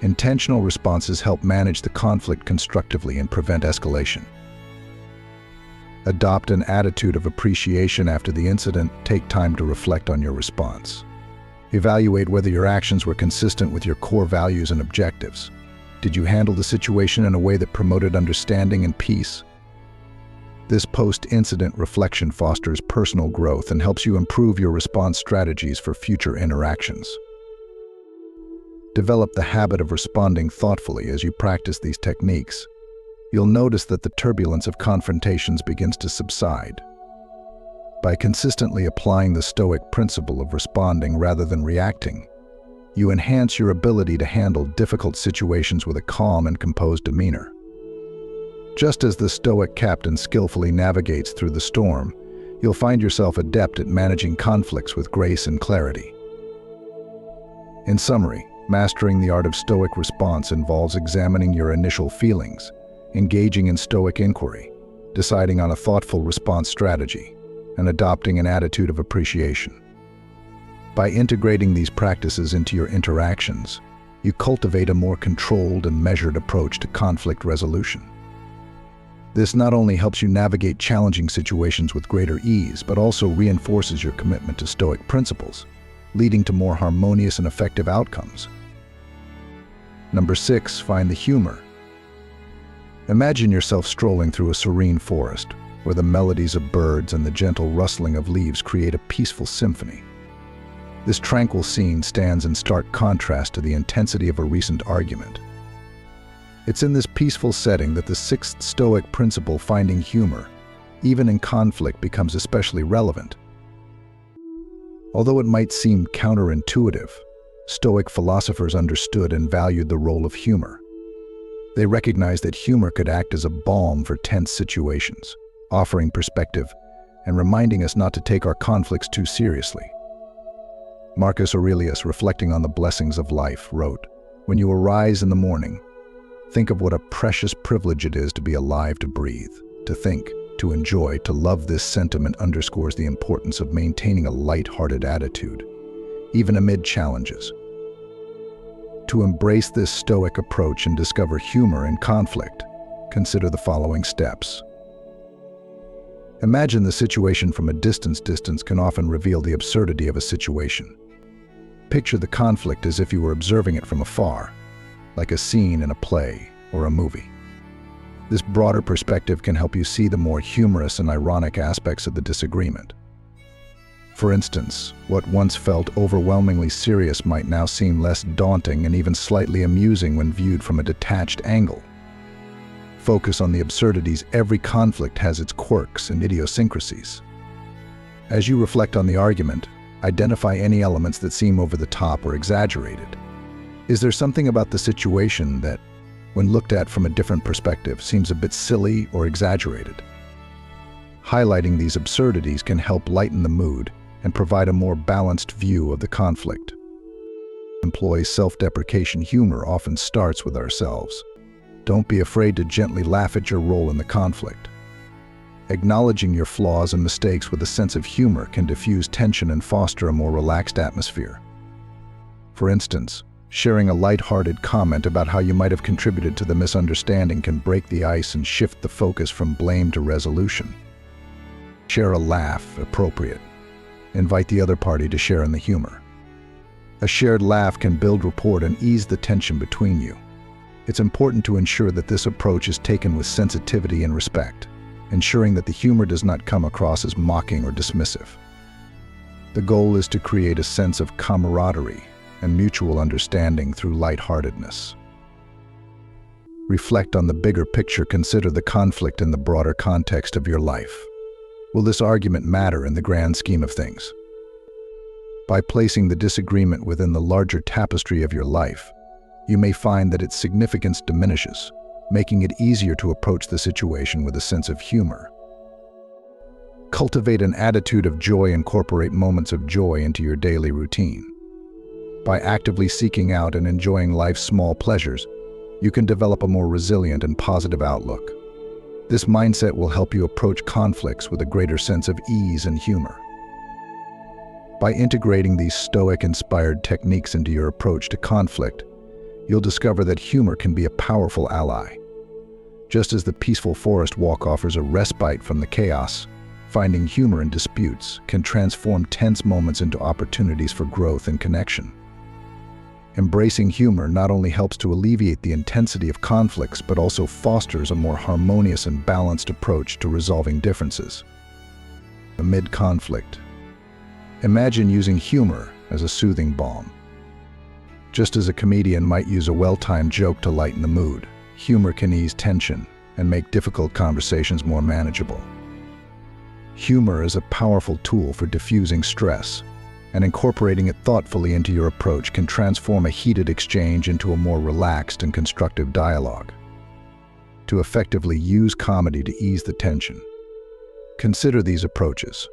Intentional responses help manage the conflict constructively and prevent escalation. Adopt an attitude of appreciation after the incident. Take time to reflect on your response. Evaluate whether your actions were consistent with your core values and objectives. Did you handle the situation in a way that promoted understanding and peace? This post-incident reflection fosters personal growth and helps you improve your response strategies for future interactions. Develop the habit of responding thoughtfully. As you practice these techniques, you'll notice that the turbulence of confrontations begins to subside. By consistently applying the Stoic principle of responding rather than reacting, you enhance your ability to handle difficult situations with a calm and composed demeanor. Just as the Stoic captain skillfully navigates through the storm, you'll find yourself adept at managing conflicts with grace and clarity. In summary, mastering the art of Stoic response involves examining your initial feelings, engaging in Stoic inquiry, deciding on a thoughtful response strategy, and adopting an attitude of appreciation. By integrating these practices into your interactions, you cultivate a more controlled and measured approach to conflict resolution. This not only helps you navigate challenging situations with greater ease, but also reinforces your commitment to Stoic principles, leading to more harmonious and effective outcomes. Number 6, find the humor. Imagine yourself strolling through a serene forest, where the melodies of birds and the gentle rustling of leaves create a peaceful symphony. This tranquil scene stands in stark contrast to the intensity of a recent argument. It's in this peaceful setting that the 6th Stoic principle, finding humor, even in conflict, becomes especially relevant. Although it might seem counterintuitive, Stoic philosophers understood and valued the role of humor. They recognized that humor could act as a balm for tense situations, offering perspective and reminding us not to take our conflicts too seriously. Marcus Aurelius, reflecting on the blessings of life, wrote, "When you arise in the morning, think of what a precious privilege it is to be alive, to breathe, to think, to enjoy, to love." This sentiment underscores the importance of maintaining a light-hearted attitude, even amid challenges. To embrace this Stoic approach and discover humor in conflict, consider the following steps. Imagine the situation from a distance. Distance can often reveal the absurdity of a situation. Picture the conflict as if you were observing it from afar, like a scene in a play or a movie. This broader perspective can help you see the more humorous and ironic aspects of the disagreement. For instance, what once felt overwhelmingly serious might now seem less daunting and even slightly amusing when viewed from a detached angle. Focus on the absurdities. Every conflict has its quirks and idiosyncrasies. As you reflect on the argument, identify any elements that seem over the top or exaggerated. Is there something about the situation that, when looked at from a different perspective, seems a bit silly or exaggerated? Highlighting these absurdities can help lighten the mood and provide a more balanced view of the conflict. Employ self-deprecation humor often starts with ourselves. Don't be afraid to gently laugh at your role in the conflict. Acknowledging your flaws and mistakes with a sense of humor can diffuse tension and foster a more relaxed atmosphere. For instance, sharing a light-hearted comment about how you might have contributed to the misunderstanding can break the ice and shift the focus from blame to resolution. Share a laugh, appropriate. Invite the other party to share in the humor. A shared laugh can build rapport and ease the tension between you. It's important to ensure that this approach is taken with sensitivity and respect, ensuring that the humor does not come across as mocking or dismissive. The goal is to create a sense of camaraderie and mutual understanding through lightheartedness. Reflect on the bigger picture. Consider the conflict in the broader context of your life. Will this argument matter in the grand scheme of things? By placing the disagreement within the larger tapestry of your life, you may find that its significance diminishes, making it easier to approach the situation with a sense of humor. Cultivate an attitude of joy. Incorporate moments of joy into your daily routine. By actively seeking out and enjoying life's small pleasures, you can develop a more resilient and positive outlook. This mindset will help you approach conflicts with a greater sense of ease and humor. By integrating these Stoic-inspired techniques into your approach to conflict, you'll discover that humor can be a powerful ally. Just as the peaceful forest walk offers a respite from the chaos, finding humor in disputes can transform tense moments into opportunities for growth and connection. Embracing humor not only helps to alleviate the intensity of conflicts, but also fosters a more harmonious and balanced approach to resolving differences. Amid conflict, imagine using humor as a soothing balm. Just as a comedian might use a well-timed joke to lighten the mood, humor can ease tension and make difficult conversations more manageable. Humor is a powerful tool for diffusing stress, and incorporating it thoughtfully into your approach can transform a heated exchange into a more relaxed and constructive dialogue. To effectively use comedy to ease the tension, consider these approaches.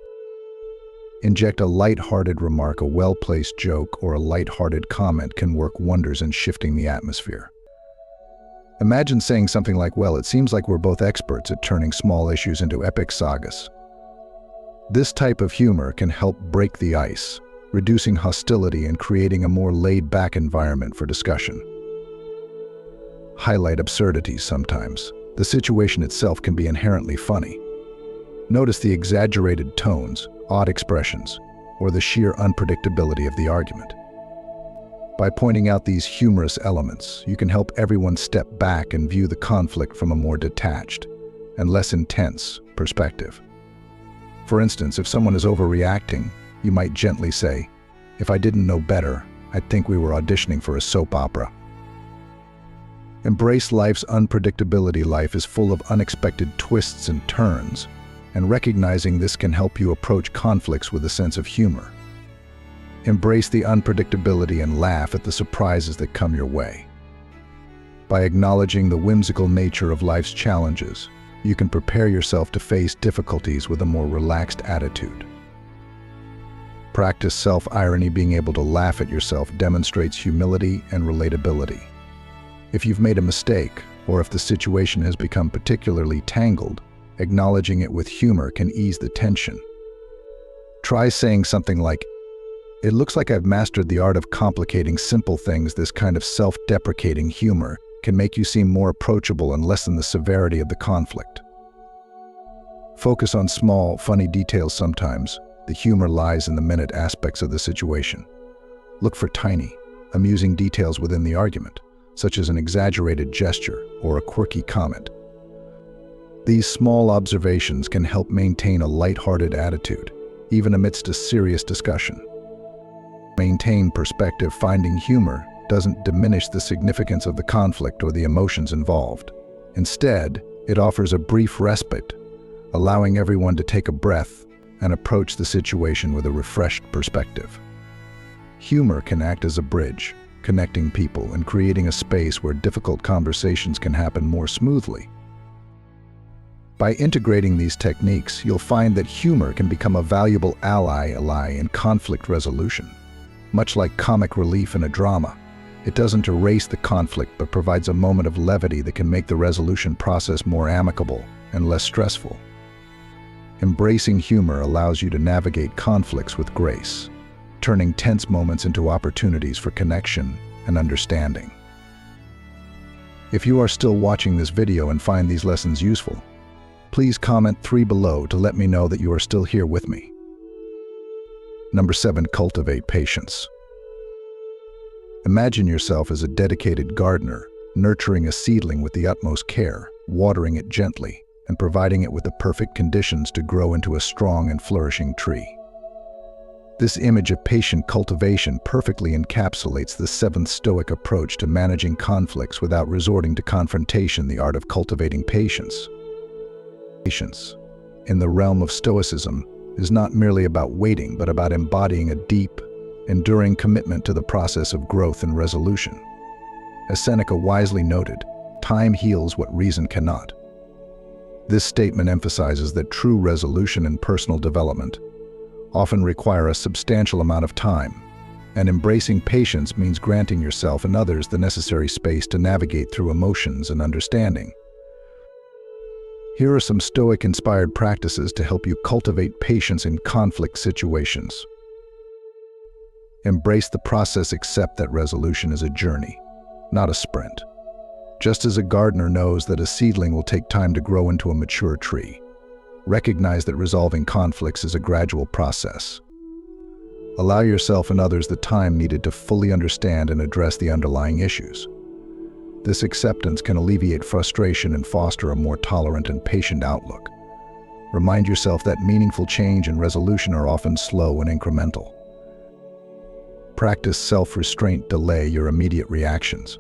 Inject a light-hearted remark. A well-placed joke or a light-hearted comment can work wonders in shifting the atmosphere. Imagine saying something like, "Well, it seems like we're both experts at turning small issues into epic sagas." This type of humor can help break the ice, reducing hostility and creating a more laid-back environment for discussion. Highlight absurdities. Sometimes the situation itself can be inherently funny. Notice the exaggerated tones, odd expressions, or the sheer unpredictability of the argument. By pointing out these humorous elements, you can help everyone step back and view the conflict from a more detached and less intense perspective. For instance, if someone is overreacting, you might gently say, "If I didn't know better, I'd think we were auditioning for a soap opera." Embrace life's unpredictability. Life is full of unexpected twists and turns, and recognizing this can help you approach conflicts with a sense of humor. Embrace the unpredictability and laugh at the surprises that come your way. By acknowledging the whimsical nature of life's challenges, you can prepare yourself to face difficulties with a more relaxed attitude. Practice self-irony. Being able to laugh at yourself demonstrates humility and relatability. If you've made a mistake, or if the situation has become particularly tangled, acknowledging it with humor can ease the tension. Try saying something like, "It looks like I've mastered the art of complicating simple things." This kind of self-deprecating humor can make you seem more approachable and lessen the severity of the conflict. Focus on small, funny details. Sometimes the humor lies in the minute aspects of the situation. Look for tiny, amusing details within the argument, such as an exaggerated gesture or a quirky comment. These small observations can help maintain a lighthearted attitude, even amidst a serious discussion. Maintain perspective. Finding humor doesn't diminish the significance of the conflict or the emotions involved. Instead, it offers a brief respite, allowing everyone to take a breath and approach the situation with a refreshed perspective. Humor can act as a bridge, connecting people and creating a space where difficult conversations can happen more smoothly. By integrating these techniques, you'll find that humor can become a valuable ally in conflict resolution. Much like comic relief in a drama, it doesn't erase the conflict but provides a moment of levity that can make the resolution process more amicable and less stressful. Embracing humor allows you to navigate conflicts with grace, turning tense moments into opportunities for connection and understanding. If you are still watching this video and find these lessons useful, please comment 3 below to let me know that you are still here with me. Number 7, cultivate patience. Imagine yourself as a dedicated gardener, nurturing a seedling with the utmost care, watering it gently, and providing it with the perfect conditions to grow into a strong and flourishing tree. This image of patient cultivation perfectly encapsulates the 7th Stoic approach to managing conflicts without resorting to confrontation, the art of cultivating patience. Patience, in the realm of Stoicism, is not merely about waiting, but about embodying a deep, enduring commitment to the process of growth and resolution. As Seneca wisely noted, time heals what reason cannot. This statement emphasizes that true resolution and personal development often require a substantial amount of time, and embracing patience means granting yourself and others the necessary space to navigate through emotions and understanding. Here are some Stoic-inspired practices to help you cultivate patience in conflict situations. Embrace the process. Accept that resolution is a journey, not a sprint. Just as a gardener knows that a seedling will take time to grow into a mature tree, recognize that resolving conflicts is a gradual process. Allow yourself and others the time needed to fully understand and address the underlying issues. This acceptance can alleviate frustration and foster a more tolerant and patient outlook. Remind yourself that meaningful change and resolution are often slow and incremental. Practice self-restraint. Delay your immediate reactions.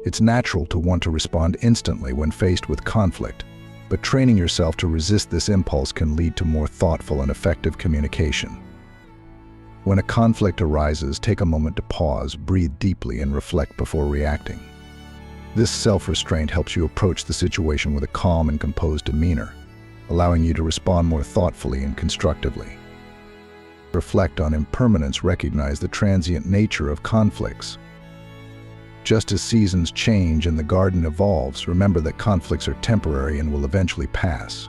It's natural to want to respond instantly when faced with conflict, but training yourself to resist this impulse can lead to more thoughtful and effective communication. When a conflict arises, take a moment to pause, breathe deeply, and reflect before reacting. This self-restraint helps you approach the situation with a calm and composed demeanor, allowing you to respond more thoughtfully and constructively. Reflect on impermanence. Recognize the transient nature of conflicts. Just as seasons change and the garden evolves, remember that conflicts are temporary and will eventually pass.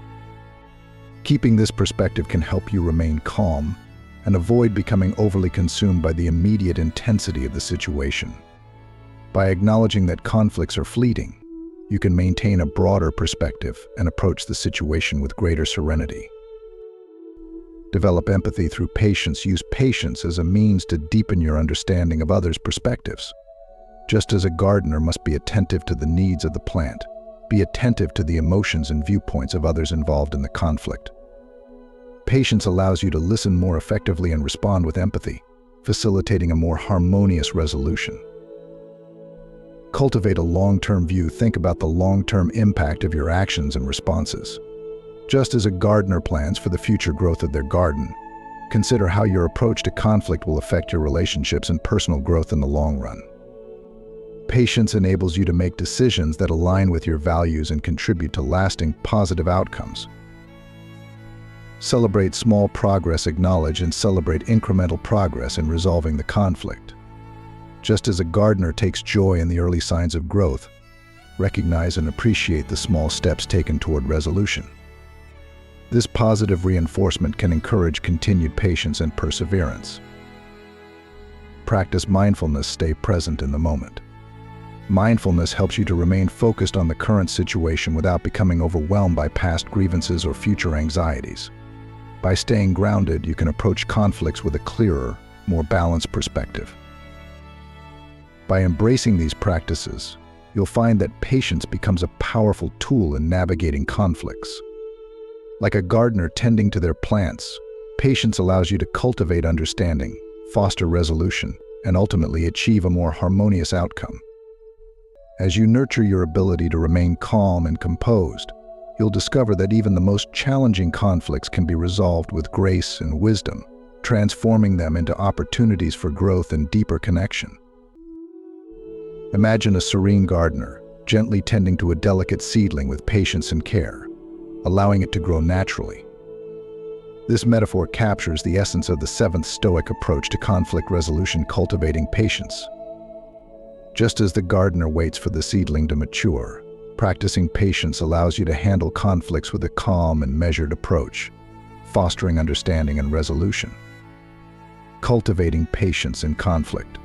Keeping this perspective can help you remain calm and avoid becoming overly consumed by the immediate intensity of the situation. By acknowledging that conflicts are fleeting, you can maintain a broader perspective and approach the situation with greater serenity. Develop empathy through patience. Use patience as a means to deepen your understanding of others' perspectives. Just as a gardener must be attentive to the needs of the plant, be attentive to the emotions and viewpoints of others involved in the conflict. Patience allows you to listen more effectively and respond with empathy, facilitating a more harmonious resolution. Cultivate a long-term view. Think about the long-term impact of your actions and responses. Just as a gardener plans for the future growth of their garden, consider how your approach to conflict will affect your relationships and personal growth in the long run. Patience enables you to make decisions that align with your values and contribute to lasting, positive outcomes. Celebrate small progress. Acknowledge and celebrate incremental progress in resolving the conflict. Just as a gardener takes joy in the early signs of growth, recognize and appreciate the small steps taken toward resolution. This positive reinforcement can encourage continued patience and perseverance. Practice mindfulness. Stay present in the moment. Mindfulness helps you to remain focused on the current situation without becoming overwhelmed by past grievances or future anxieties. By staying grounded, you can approach conflicts with a clearer, more balanced perspective. By embracing these practices, you'll find that patience becomes a powerful tool in navigating conflicts. Like a gardener tending to their plants, patience allows you to cultivate understanding, foster resolution, and ultimately achieve a more harmonious outcome. As you nurture your ability to remain calm and composed, you'll discover that even the most challenging conflicts can be resolved with grace and wisdom, transforming them into opportunities for growth and deeper connection. Imagine a serene gardener, gently tending to a delicate seedling with patience and care. allowing it to grow naturally. This metaphor captures the essence of the seventh Stoic approach to conflict resolution, cultivating patience. Just as the gardener waits for the seedling to mature, practicing patience allows you to handle conflicts with a calm and measured approach, fostering understanding and resolution. Cultivating patience in conflict.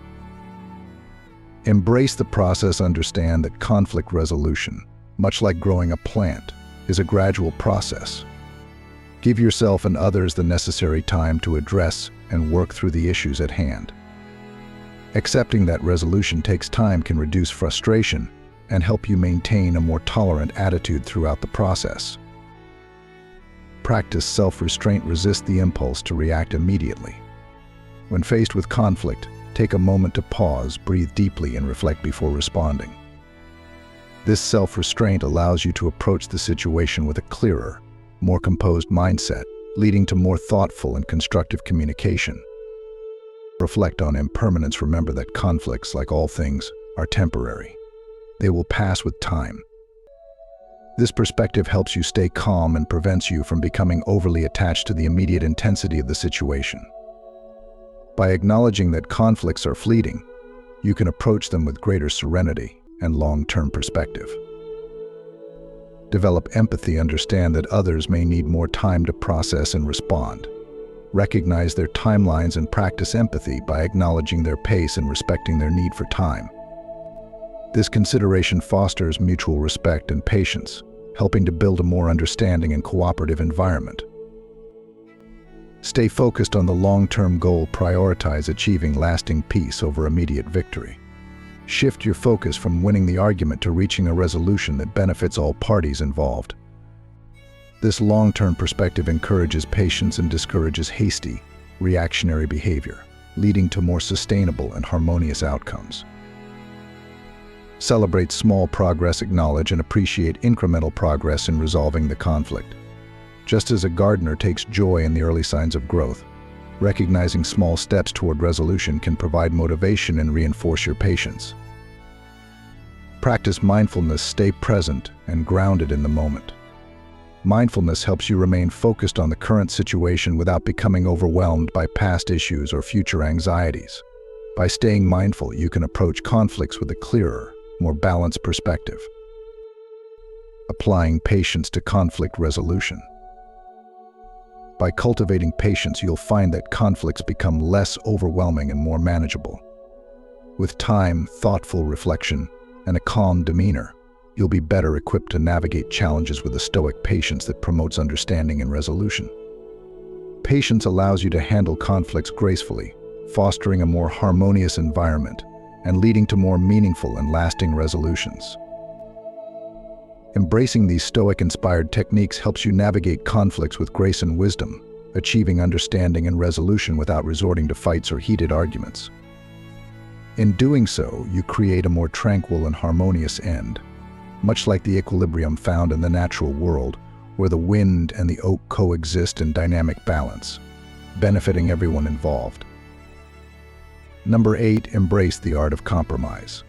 Embrace the process. Understand that conflict resolution, much like growing a plant, is a gradual process. Give yourself and others the necessary time to address and work through the issues at hand. Accepting that resolution takes time can reduce frustration and help you maintain a more tolerant attitude throughout the process. Practice self-restraint. Resist the impulse to react immediately. When faced with conflict, take a moment to pause, breathe deeply, and reflect before responding. This self-restraint allows you to approach the situation with a clearer, more composed mindset, leading to more thoughtful and constructive communication. Reflect on impermanence. Remember that conflicts, like all things, are temporary. They will pass with time. This perspective helps you stay calm and prevents you from becoming overly attached to the immediate intensity of the situation. By acknowledging that conflicts are fleeting, you can approach them with greater serenity and long-term perspective. Develop empathy. Understand that others may need more time to process and respond. Recognize their timelines and practice empathy by acknowledging their pace and respecting their need for time. This consideration fosters mutual respect and patience, helping to build a more understanding and cooperative environment. Stay focused on the long-term goal. Prioritize achieving lasting peace over immediate victory. Shift your focus from winning the argument to reaching a resolution that benefits all parties involved. This long-term perspective encourages patience and discourages hasty, reactionary behavior, leading to more sustainable and harmonious outcomes. Celebrate small progress. Acknowledge and appreciate incremental progress in resolving the conflict. Just as a gardener takes joy in the early signs of growth, recognizing small steps toward resolution can provide motivation and reinforce your patience. Practice mindfulness. Stay present and grounded in the moment. Mindfulness helps you remain focused on the current situation without becoming overwhelmed by past issues or future anxieties. By staying mindful, you can approach conflicts with a clearer, more balanced perspective. Applying patience to conflict resolution. By cultivating patience, you'll find that conflicts become less overwhelming and more manageable. With time, thoughtful reflection, and a calm demeanor, you'll be better equipped to navigate challenges with a stoic patience that promotes understanding and resolution. Patience allows you to handle conflicts gracefully, fostering a more harmonious environment and leading to more meaningful and lasting resolutions. Embracing these Stoic-inspired techniques helps you navigate conflicts with grace and wisdom, achieving understanding and resolution without resorting to fights or heated arguments. In doing so, you create a more tranquil and harmonious end, much like the equilibrium found in the natural world, where the wind and the oak coexist in dynamic balance, benefiting everyone involved. Number 8, embrace the art of compromise.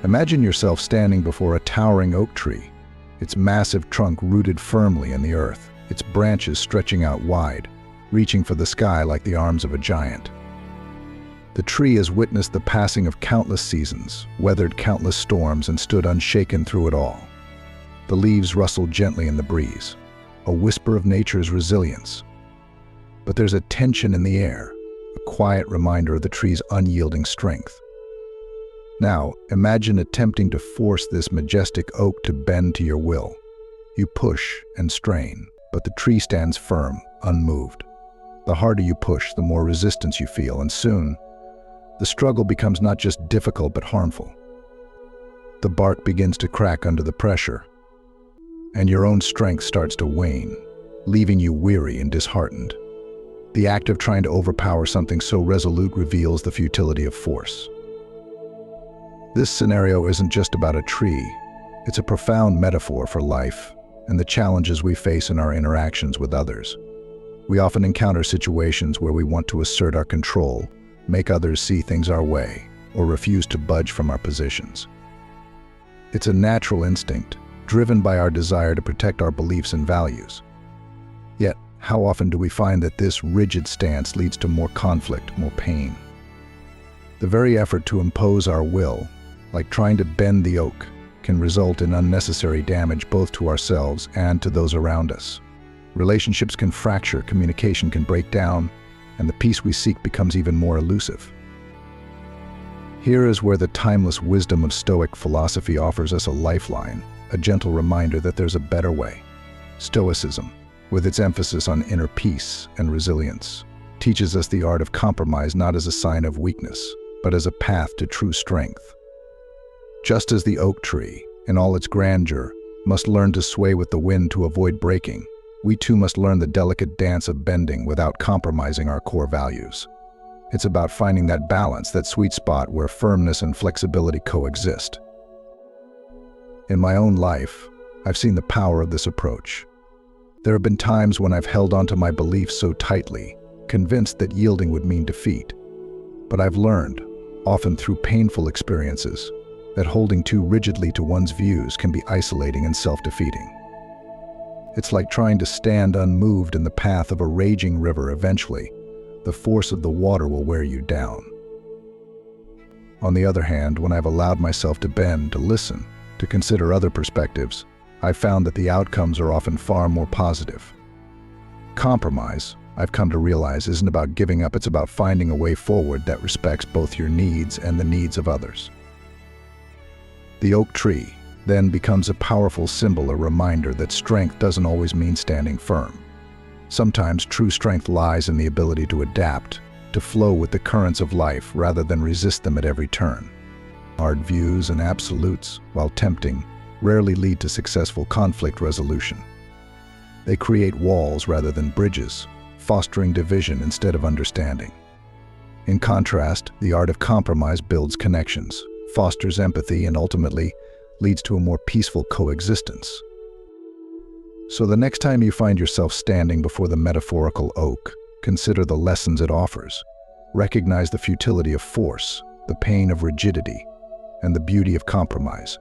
Imagine yourself standing before a towering oak tree, its massive trunk rooted firmly in the earth, its branches stretching out wide, reaching for the sky like the arms of a giant. The tree has witnessed the passing of countless seasons, weathered countless storms, and stood unshaken through it all. The leaves rustle gently in the breeze, a whisper of nature's resilience. But there's a tension in the air, a quiet reminder of the tree's unyielding strength. Now, imagine attempting to force this majestic oak to bend to your will. You push and strain, but the tree stands firm, unmoved. The harder you push, the more resistance you feel, and soon, the struggle becomes not just difficult but harmful. The bark begins to crack under the pressure, and your own strength starts to wane, leaving you weary and disheartened. The act of trying to overpower something so resolute reveals the futility of force. This scenario isn't just about a tree. It's a profound metaphor for life and the challenges we face in our interactions with others. We often encounter situations where we want to assert our control, make others see things our way, or refuse to budge from our positions. It's a natural instinct, driven by our desire to protect our beliefs and values. Yet, how often do we find that this rigid stance leads to more conflict, more pain? The very effort to impose our will, like trying to bend the oak, can result in unnecessary damage both to ourselves and to those around us. Relationships can fracture, communication can break down, and the peace we seek becomes even more elusive. Here is where the timeless wisdom of Stoic philosophy offers us a lifeline, a gentle reminder that there's a better way. Stoicism, with its emphasis on inner peace and resilience, teaches us the art of compromise not as a sign of weakness, but as a path to true strength. Just as the oak tree, in all its grandeur, must learn to sway with the wind to avoid breaking, we too must learn the delicate dance of bending without compromising our core values. It's about finding that balance, that sweet spot where firmness and flexibility coexist. In my own life, I've seen the power of this approach. There have been times when I've held onto my beliefs so tightly, convinced that yielding would mean defeat. But I've learned, often through painful experiences, that holding too rigidly to one's views can be isolating and self-defeating. It's like trying to stand unmoved in the path of a raging river. Eventually, the force of the water will wear you down. On the other hand, when I've allowed myself to bend, to listen, to consider other perspectives, I've found that the outcomes are often far more positive. Compromise, I've come to realize, isn't about giving up, it's about finding a way forward that respects both your needs and the needs of others. The oak tree then becomes a powerful symbol, a reminder that strength doesn't always mean standing firm. Sometimes true strength lies in the ability to adapt, to flow with the currents of life rather than resist them at every turn. Hard views and absolutes, while tempting, rarely lead to successful conflict resolution. They create walls rather than bridges, fostering division instead of understanding. In contrast, the art of compromise builds connections, fosters empathy, and ultimately leads to a more peaceful coexistence. So the next time you find yourself standing before the metaphorical oak, consider the lessons it offers. Recognize the futility of force, the pain of rigidity, and the beauty of compromise.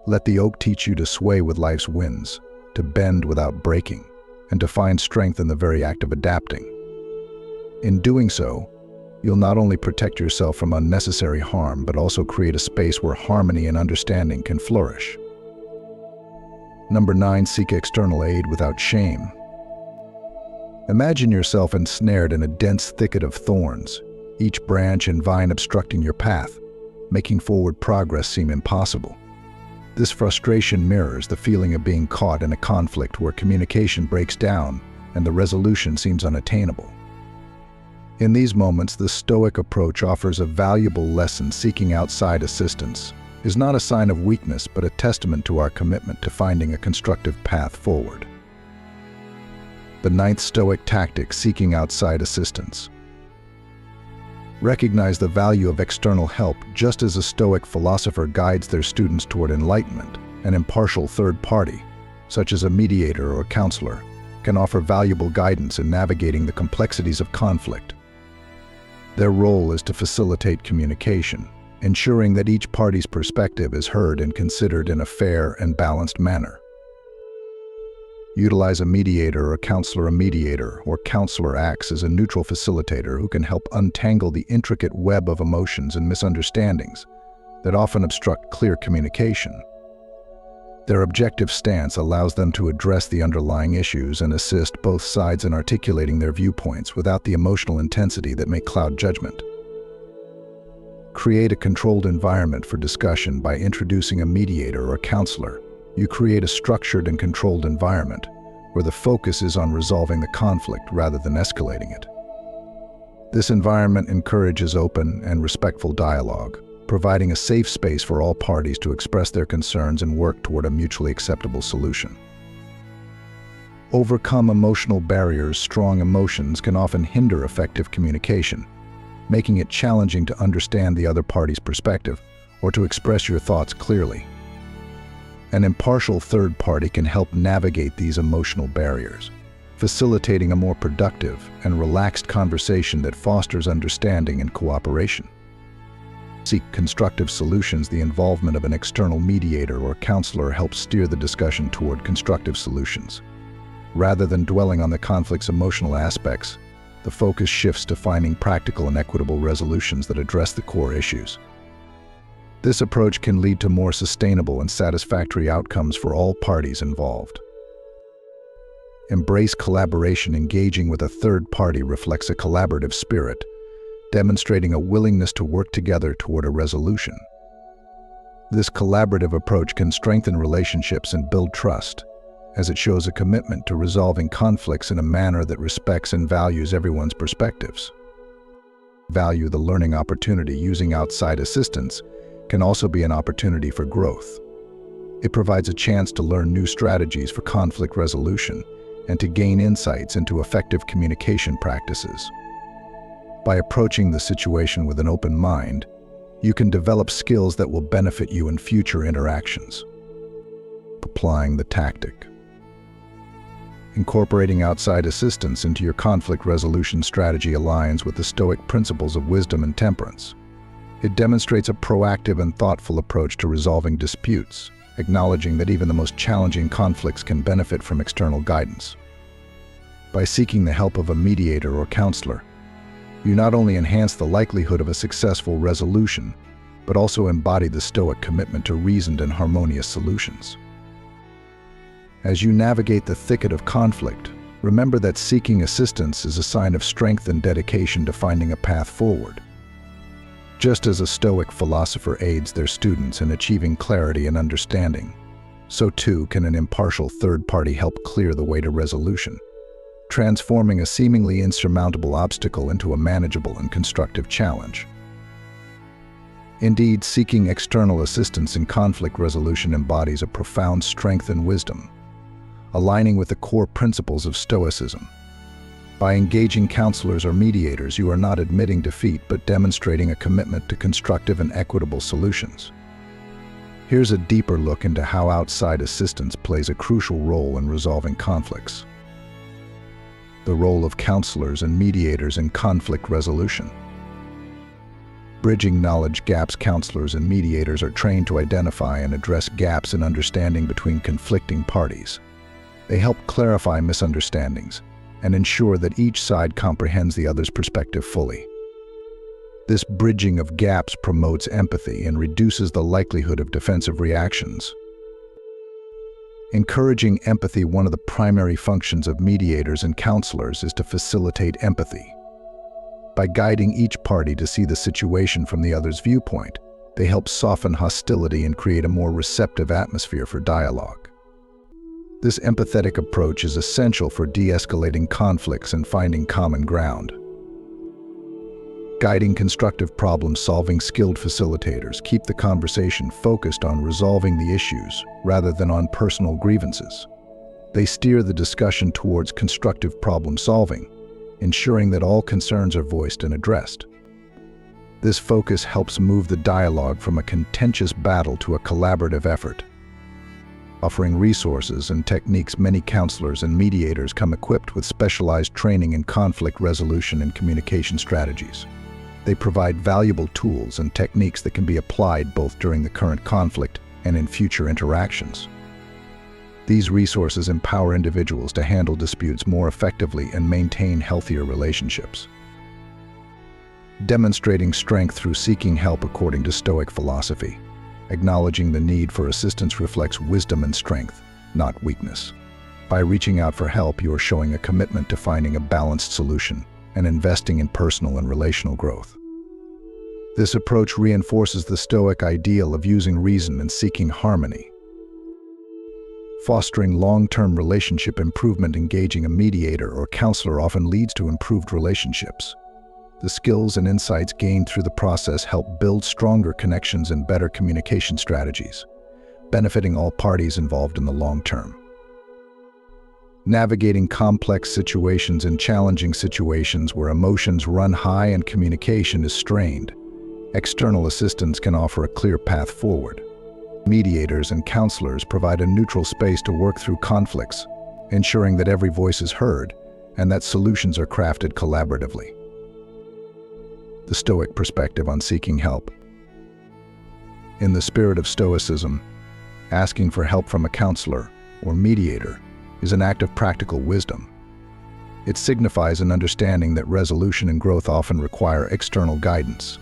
Let the oak teach you to sway with life's winds, to bend without breaking, and to find strength in the very act of adapting. In doing so, you'll not only protect yourself from unnecessary harm, but also create a space where harmony and understanding can flourish. Number 9, seek external aid without shame. Imagine yourself ensnared in a dense thicket of thorns, each branch and vine obstructing your path, making forward progress seem impossible. This frustration mirrors the feeling of being caught in a conflict where communication breaks down and the resolution seems unattainable. In these moments, the Stoic approach offers a valuable lesson. Seeking outside assistance is not a sign of weakness, but a testament to our commitment to finding a constructive path forward. The 9th Stoic tactic, seeking outside assistance. Recognize the value of external help. Just as a Stoic philosopher guides their students toward enlightenment, an impartial third party, such as a mediator or counselor, can offer valuable guidance in navigating the complexities of conflict. Their role is to facilitate communication, ensuring that each party's perspective is heard and considered in a fair and balanced manner. Utilize a mediator or counselor. A mediator or counselor acts as a neutral facilitator who can help untangle the intricate web of emotions and misunderstandings that often obstruct clear communication. Their objective stance allows them to address the underlying issues and assist both sides in articulating their viewpoints without the emotional intensity that may cloud judgment. Create a controlled environment for discussion. By introducing a mediator or counselor, you create a structured and controlled environment where the focus is on resolving the conflict rather than escalating it. This environment encourages open and respectful dialogue, providing a safe space for all parties to express their concerns and work toward a mutually acceptable solution. Overcome emotional barriers. Strong emotions can often hinder effective communication, making it challenging to understand the other party's perspective or to express your thoughts clearly. An impartial third party can help navigate these emotional barriers, facilitating a more productive and relaxed conversation that fosters understanding and cooperation. seek constructive solutions, the involvement of an external mediator or counselor helps steer the discussion toward constructive solutions. Rather than dwelling on the conflict's emotional aspects, the focus shifts to finding practical and equitable resolutions that address the core issues. This approach can lead to more sustainable and satisfactory outcomes for all parties involved. Embrace collaboration. Engaging with a third party reflects a collaborative spirit, demonstrating a willingness to work together toward a resolution. This collaborative approach can strengthen relationships and build trust, as it shows a commitment to resolving conflicts in a manner that respects and values everyone's perspectives. Value the learning opportunity. Using outside assistance can also be an opportunity for growth. It provides a chance to learn new strategies for conflict resolution and to gain insights into effective communication practices. By approaching the situation with an open mind, you can develop skills that will benefit you in future interactions. Applying the tactic. Incorporating outside assistance into your conflict resolution strategy aligns with the Stoic principles of wisdom and temperance. It demonstrates a proactive and thoughtful approach to resolving disputes, acknowledging that even the most challenging conflicts can benefit from external guidance. By seeking the help of a mediator or counselor, you not only enhance the likelihood of a successful resolution, but also embody the Stoic commitment to reasoned and harmonious solutions. As you navigate the thicket of conflict, remember that seeking assistance is a sign of strength and dedication to finding a path forward. Just as a Stoic philosopher aids their students in achieving clarity and understanding, so too can an impartial third party help clear the way to resolution, transforming a seemingly insurmountable obstacle into a manageable and constructive challenge. Indeed, seeking external assistance in conflict resolution embodies a profound strength and wisdom, aligning with the core principles of Stoicism. By engaging counselors or mediators, you are not admitting defeat but demonstrating a commitment to constructive and equitable solutions. Here's a deeper look into how outside assistance plays a crucial role in resolving conflicts. The role of counselors and mediators in conflict resolution. Bridging knowledge gaps. Counselors and mediators are trained to identify and address gaps in understanding between conflicting parties. They help clarify misunderstandings and ensure that each side comprehends the other's perspective fully. This bridging of gaps promotes empathy and reduces the likelihood of defensive reactions. Encouraging empathy. One of the primary functions of mediators and counselors is to facilitate empathy. By guiding each party to see the situation from the other's viewpoint, they help soften hostility and create a more receptive atmosphere for dialogue. This empathetic approach is essential for de-escalating conflicts and finding common ground. Guiding constructive problem-solving. Skilled facilitators keep the conversation focused on resolving the issues rather than on personal grievances. They steer the discussion towards constructive problem-solving, ensuring that all concerns are voiced and addressed. This focus helps move the dialogue from a contentious battle to a collaborative effort. Offering resources and techniques. Many counselors and mediators come equipped with specialized training in conflict resolution and communication strategies. They provide valuable tools and techniques that can be applied both during the current conflict and in future interactions. These resources empower individuals to handle disputes more effectively and maintain healthier relationships. Demonstrating strength through seeking help. According to Stoic philosophy, acknowledging the need for assistance reflects wisdom and strength, not weakness. By reaching out for help, you are showing a commitment to finding a balanced solution and investing in personal and relational growth. This approach reinforces the Stoic ideal of using reason and seeking harmony. Fostering long-term relationship improvement. Engaging a mediator or counselor often leads to improved relationships. The skills and insights gained through the process help build stronger connections and better communication strategies, benefiting all parties involved in the long term. Navigating complex situations and challenging situations where emotions run high and communication is strained. External assistance can offer a clear path forward. Mediators and counselors provide a neutral space to work through conflicts, ensuring that every voice is heard and that solutions are crafted collaboratively. The Stoic perspective on seeking help. In the spirit of Stoicism, asking for help from a counselor or mediator is an act of practical wisdom. It signifies an understanding that resolution and growth often require external guidance,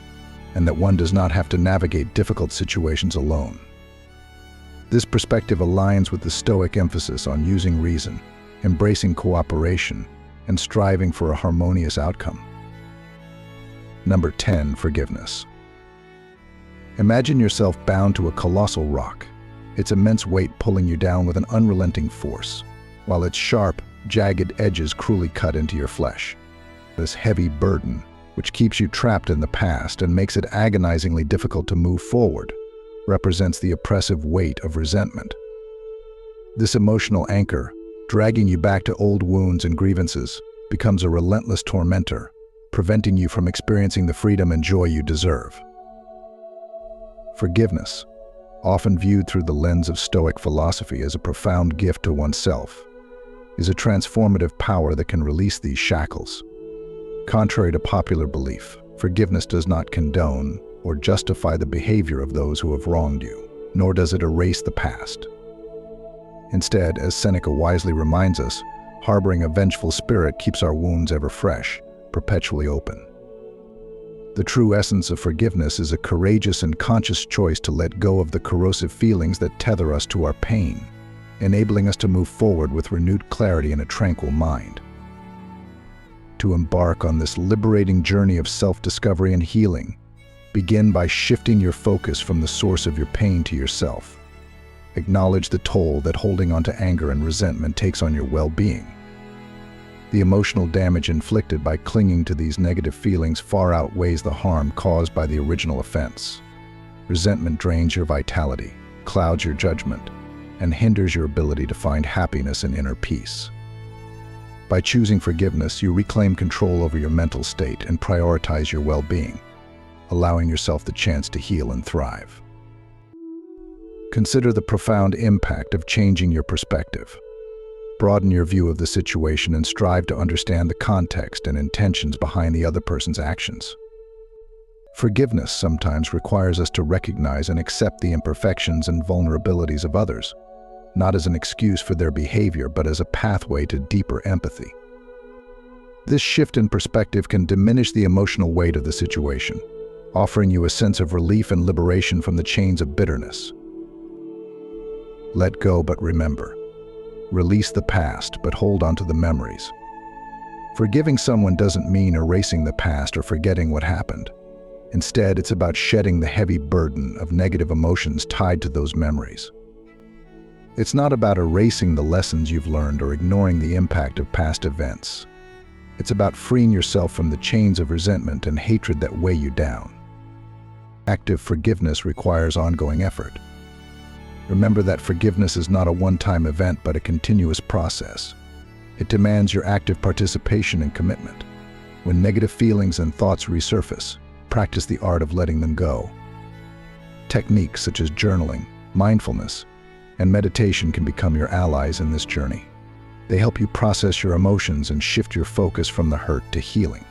and that one does not have to navigate difficult situations alone. This perspective aligns with the Stoic emphasis on using reason, embracing cooperation, and striving for a harmonious outcome. Number 10, forgiveness. Imagine yourself bound to a colossal rock, its immense weight pulling you down with an unrelenting force, while its sharp, jagged edges cruelly cut into your flesh. This heavy burden, which keeps you trapped in the past and makes it agonizingly difficult to move forward, represents the oppressive weight of resentment. This emotional anchor, dragging you back to old wounds and grievances, becomes a relentless tormentor, preventing you from experiencing the freedom and joy you deserve. Forgiveness, often viewed through the lens of Stoic philosophy as a profound gift to oneself, is a transformative power that can release these shackles. Contrary to popular belief, forgiveness does not condone or justify the behavior of those who have wronged you, nor does it erase the past. Instead, as Seneca wisely reminds us, harboring a vengeful spirit keeps our wounds ever fresh, perpetually open. The true essence of forgiveness is a courageous and conscious choice to let go of the corrosive feelings that tether us to our pain, enabling us to move forward with renewed clarity and a tranquil mind. To embark on this liberating journey of self-discovery and healing, begin by shifting your focus from the source of your pain to yourself. Acknowledge the toll that holding on to anger and resentment takes on your well-being. The emotional damage inflicted by clinging to these negative feelings far outweighs the harm caused by the original offense. Resentment drains your vitality, clouds your judgment, and hinders your ability to find happiness and inner peace. By choosing forgiveness, you reclaim control over your mental state and prioritize your well-being, allowing yourself the chance to heal and thrive. Consider the profound impact of changing your perspective. Broaden your view of the situation and strive to understand the context and intentions behind the other person's actions. Forgiveness sometimes requires us to recognize and accept the imperfections and vulnerabilities of others, not as an excuse for their behavior, but as a pathway to deeper empathy. This shift in perspective can diminish the emotional weight of the situation, offering you a sense of relief and liberation from the chains of bitterness. Let go but remember. Release the past but hold on to the memories. Forgiving someone doesn't mean erasing the past or forgetting what happened. Instead, it's about shedding the heavy burden of negative emotions tied to those memories. It's not about erasing the lessons you've learned or ignoring the impact of past events. It's about freeing yourself from the chains of resentment and hatred that weigh you down. Active forgiveness requires ongoing effort. Remember that forgiveness is not a one-time event but a continuous process. It demands your active participation and commitment. When negative feelings and thoughts resurface, practice the art of letting them go. Techniques such as journaling, mindfulness, and meditation can become your allies in this journey. They help you process your emotions and shift your focus from the hurt to healing.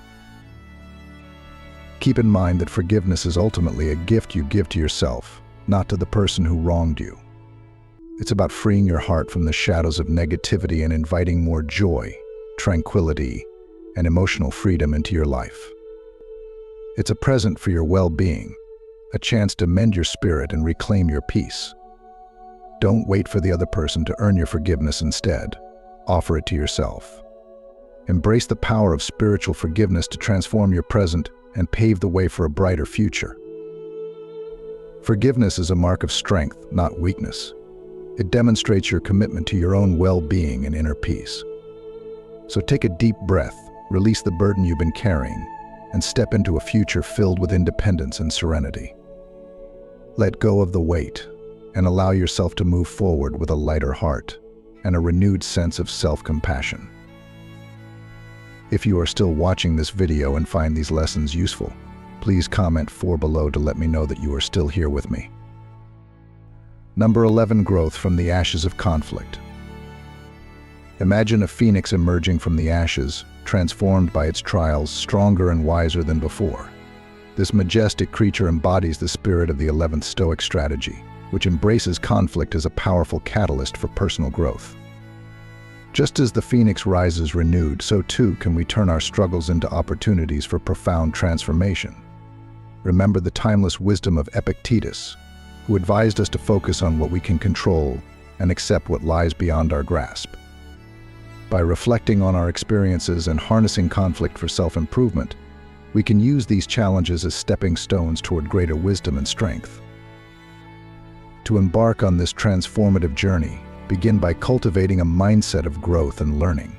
Keep in mind that forgiveness is ultimately a gift you give to yourself, not to the person who wronged you. It's about freeing your heart from the shadows of negativity and inviting more joy, tranquility, and emotional freedom into your life. It's a present for your well-being, a chance to mend your spirit and reclaim your peace. Don't wait for the other person to earn your forgiveness. Instead, offer it to yourself. Embrace the power of spiritual forgiveness to transform your present and pave the way for a brighter future. Forgiveness is a mark of strength, not weakness. It demonstrates your commitment to your own well-being and inner peace. So take a deep breath, release the burden you've been carrying, and step into a future filled with independence and serenity. Let go of the weight and allow yourself to move forward with a lighter heart and a renewed sense of self-compassion. If you are still watching this video and find these lessons useful, please comment 4 below to let me know that you are still here with me. Number 11, growth from the ashes of conflict. Imagine a phoenix emerging from the ashes, transformed by its trials, stronger and wiser than before. This majestic creature embodies the spirit of the 11th Stoic strategy, which embraces conflict as a powerful catalyst for personal growth. Just as the phoenix rises renewed, so too can we turn our struggles into opportunities for profound transformation. Remember the timeless wisdom of Epictetus, who advised us to focus on what we can control and accept what lies beyond our grasp. By reflecting on our experiences and harnessing conflict for self-improvement, we can use these challenges as stepping stones toward greater wisdom and strength. To embark on this transformative journey, begin by cultivating a mindset of growth and learning.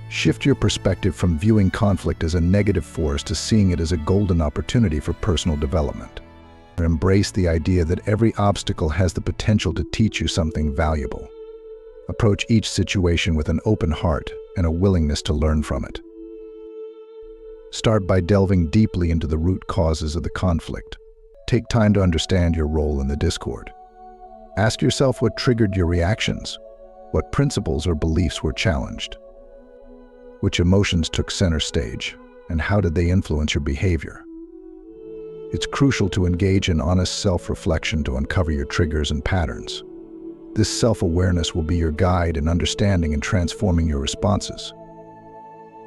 Shift your perspective from viewing conflict as a negative force to seeing it as a golden opportunity for personal development. Embrace the idea that every obstacle has the potential to teach you something valuable. Approach each situation with an open heart and a willingness to learn from it. Start by delving deeply into the root causes of the conflict. Take time to understand your role in the discord. Ask yourself what triggered your reactions, what principles or beliefs were challenged, which emotions took center stage, and how did they influence your behavior. It's crucial to engage in honest self-reflection to uncover your triggers and patterns. This self-awareness will be your guide in understanding and transforming your responses.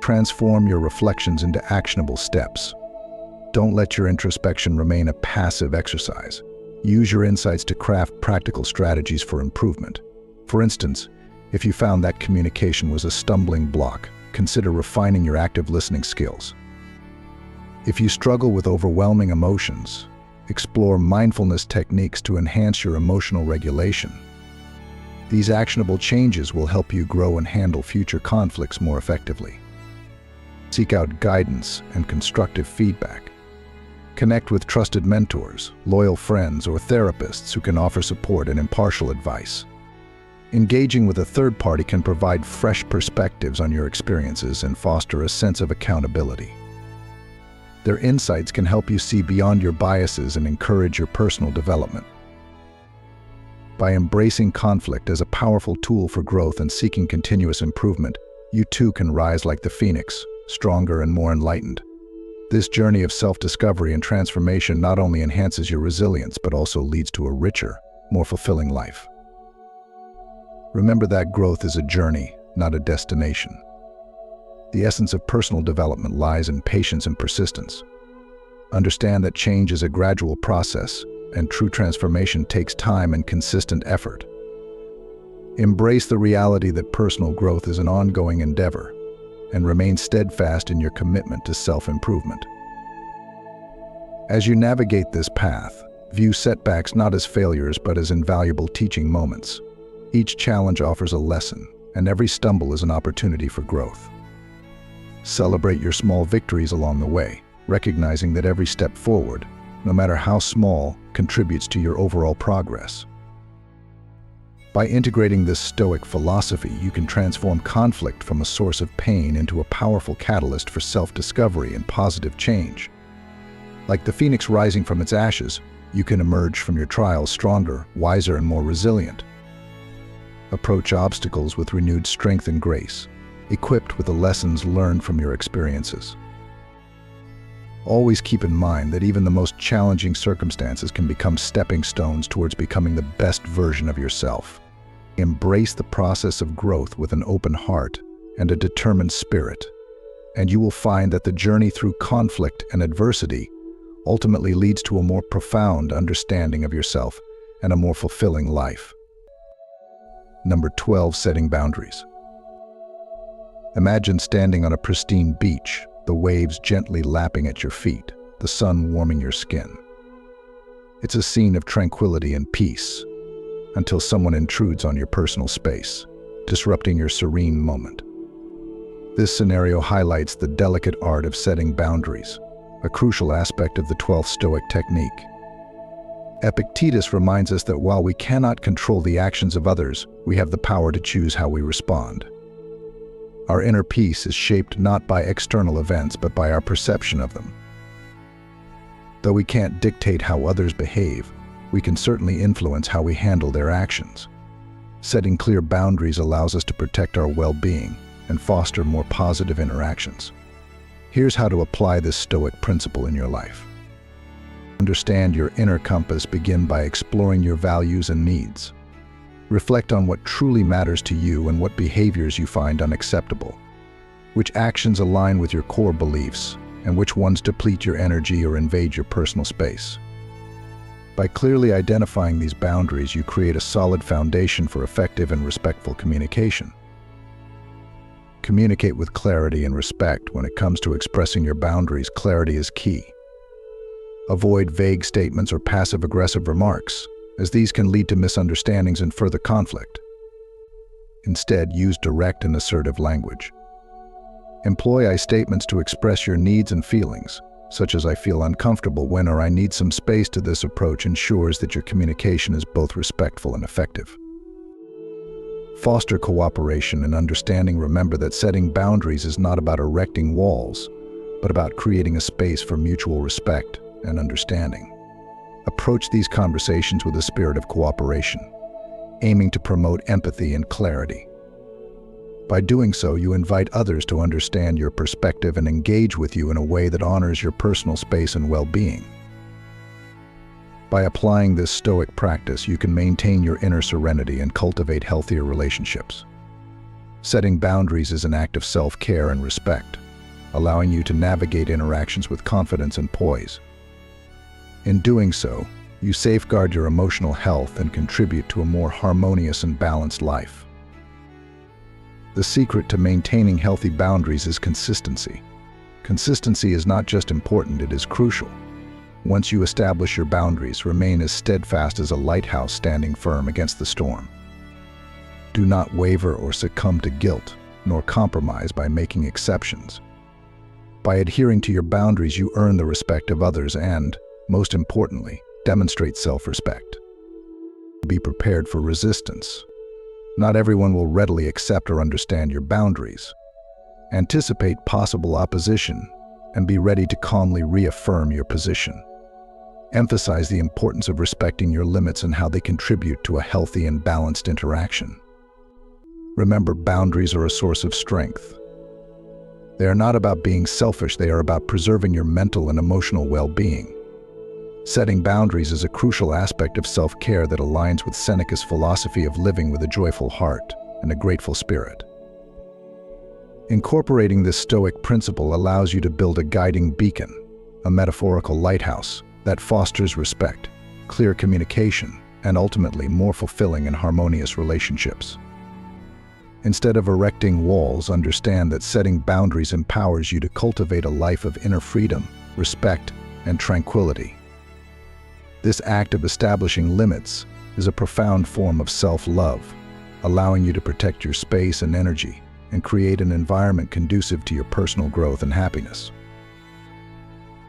Transform your reflections into actionable steps. Don't let your introspection remain a passive exercise. Use your insights to craft practical strategies for improvement. For instance, if you found that communication was a stumbling block, consider refining your active listening skills. If you struggle with overwhelming emotions, explore mindfulness techniques to enhance your emotional regulation. These actionable changes will help you grow and handle future conflicts more effectively. Seek out guidance and constructive feedback. Connect with trusted mentors, loyal friends, or therapists who can offer support and impartial advice. Engaging with a third party can provide fresh perspectives on your experiences and foster a sense of accountability. Their insights can help you see beyond your biases and encourage your personal development. By embracing conflict as a powerful tool for growth and seeking continuous improvement, you too can rise like the phoenix, stronger and more enlightened. This journey of self-discovery and transformation not only enhances your resilience, but also leads to a richer, more fulfilling life. Remember that growth is a journey, not a destination. The essence of personal development lies in patience and persistence. Understand that change is a gradual process, and true transformation takes time and consistent effort. Embrace the reality that personal growth is an ongoing endeavor, and remain steadfast in your commitment to self-improvement. As you navigate this path, view setbacks not as failures but as invaluable teaching moments. Each challenge offers a lesson, and every stumble is an opportunity for growth. Celebrate your small victories along the way, recognizing that every step forward, no matter how small, contributes to your overall progress. By integrating this Stoic philosophy, you can transform conflict from a source of pain into a powerful catalyst for self-discovery and positive change. Like the phoenix rising from its ashes, you can emerge from your trials stronger, wiser, and more resilient. Approach obstacles with renewed strength and grace, equipped with the lessons learned from your experiences. Always keep in mind that even the most challenging circumstances can become stepping stones towards becoming the best version of yourself. Embrace the process of growth with an open heart and a determined spirit, and you will find that the journey through conflict and adversity ultimately leads to a more profound understanding of yourself and a more fulfilling life. Number 12, setting boundaries. Imagine standing on a pristine beach, the waves gently lapping at your feet, the sun warming your skin. It's a scene of tranquility and peace, until someone intrudes on your personal space, disrupting your serene moment. This scenario highlights the delicate art of setting boundaries, a crucial aspect of the 12th Stoic technique. Epictetus reminds us that while we cannot control the actions of others, we have the power to choose how we respond. Our inner peace is shaped not by external events, but by our perception of them. Though we can't dictate how others behave, we can certainly influence how we handle their actions. Setting clear boundaries allows us to protect our well-being and foster more positive interactions. Here's how to apply this Stoic principle in your life. Understand your inner compass. Begin by exploring your values and needs. Reflect on what truly matters to you and what behaviors you find unacceptable. Which actions align with your core beliefs, and which ones deplete your energy or invade your personal space. By clearly identifying these boundaries, you create a solid foundation for effective and respectful communication. Communicate with clarity and respect. When it comes to expressing your boundaries, clarity is key. Avoid vague statements or passive-aggressive remarks, as these can lead to misunderstandings and further conflict. Instead, use direct and assertive language. Employ I statements to express your needs and feelings, such as "I feel uncomfortable when" or "I need some space." This approach ensures that your communication is both respectful and effective. Foster cooperation and understanding. Remember that setting boundaries is not about erecting walls, but about creating a space for mutual respect and understanding. Approach these conversations with a spirit of cooperation, aiming to promote empathy and clarity. By doing so, you invite others to understand your perspective and engage with you in a way that honors your personal space and well-being. By applying this Stoic practice, you can maintain your inner serenity and cultivate healthier relationships. Setting boundaries is an act of self-care and respect, allowing you to navigate interactions with confidence and poise. In doing so, you safeguard your emotional health and contribute to a more harmonious and balanced life. The secret to maintaining healthy boundaries is consistency. Consistency is not just important, it is crucial. Once you establish your boundaries, remain as steadfast as a lighthouse standing firm against the storm. Do not waver or succumb to guilt, nor compromise by making exceptions. By adhering to your boundaries, you earn the respect of others and, most importantly, demonstrate self-respect. Be prepared for resistance. Not everyone will readily accept or understand your boundaries. Anticipate possible opposition and be ready to calmly reaffirm your position. Emphasize the importance of respecting your limits and how they contribute to a healthy and balanced interaction. Remember, boundaries are a source of strength. They are not about being selfish, they are about preserving your mental and emotional well-being. Setting boundaries is a crucial aspect of self-care that aligns with Seneca's philosophy of living with a joyful heart and a grateful spirit. Incorporating this Stoic principle allows you to build a guiding beacon, a metaphorical lighthouse that fosters respect, clear communication, and ultimately more fulfilling and harmonious relationships. Instead of erecting walls, understand that setting boundaries empowers you to cultivate a life of inner freedom, respect, and tranquility. This act of establishing limits is a profound form of self-love, allowing you to protect your space and energy and create an environment conducive to your personal growth and happiness.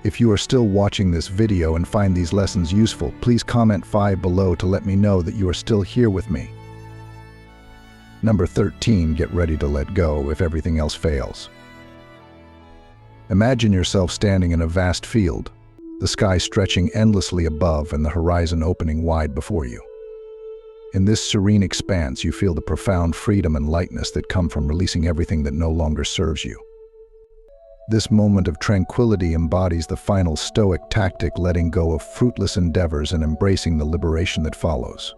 If you are still watching this video and find these lessons useful, please comment 5 below to let me know that you are still here with me. Number 13, get ready to let go if everything else fails. Imagine yourself standing in a vast field, the sky stretching endlessly above and the horizon opening wide before you. In this serene expanse, you feel the profound freedom and lightness that come from releasing everything that no longer serves you. This moment of tranquility embodies the final Stoic tactic, letting go of fruitless endeavors and embracing the liberation that follows.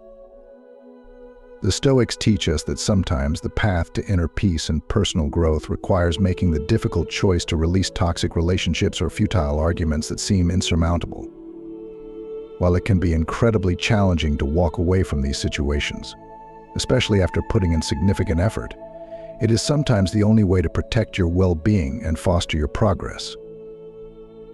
The Stoics teach us that sometimes the path to inner peace and personal growth requires making the difficult choice to release toxic relationships or futile arguments that seem insurmountable. While it can be incredibly challenging to walk away from these situations, especially after putting in significant effort, it is sometimes the only way to protect your well-being and foster your progress.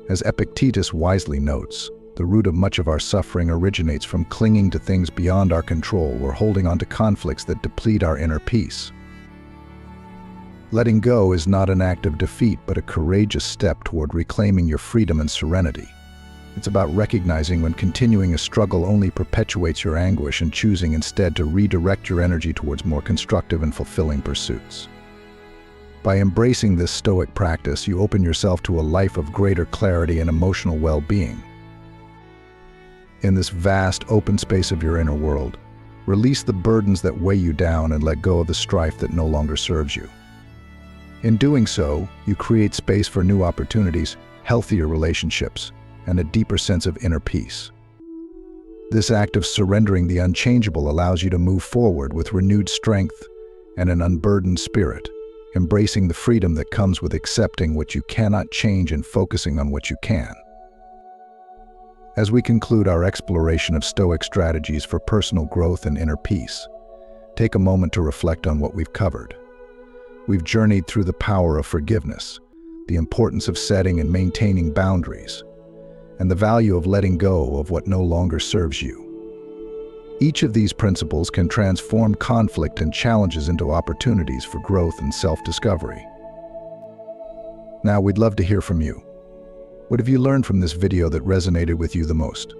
As Epictetus wisely notes, the root of much of our suffering originates from clinging to things beyond our control or holding on to conflicts that deplete our inner peace. Letting go is not an act of defeat, but a courageous step toward reclaiming your freedom and serenity. It's about recognizing when continuing a struggle only perpetuates your anguish and choosing instead to redirect your energy towards more constructive and fulfilling pursuits. By embracing this Stoic practice, you open yourself to a life of greater clarity and emotional well-being. In this vast, open space of your inner world, release the burdens that weigh you down and let go of the strife that no longer serves you. In doing so, you create space for new opportunities, healthier relationships, and a deeper sense of inner peace. This act of surrendering the unchangeable allows you to move forward with renewed strength and an unburdened spirit, embracing the freedom that comes with accepting what you cannot change and focusing on what you can. As we conclude our exploration of Stoic strategies for personal growth and inner peace, take a moment to reflect on what we've covered. We've journeyed through the power of forgiveness, the importance of setting and maintaining boundaries, and the value of letting go of what no longer serves you. Each of these principles can transform conflict and challenges into opportunities for growth and self-discovery. Now, we'd love to hear from you. What have you learned from this video that resonated with you the most?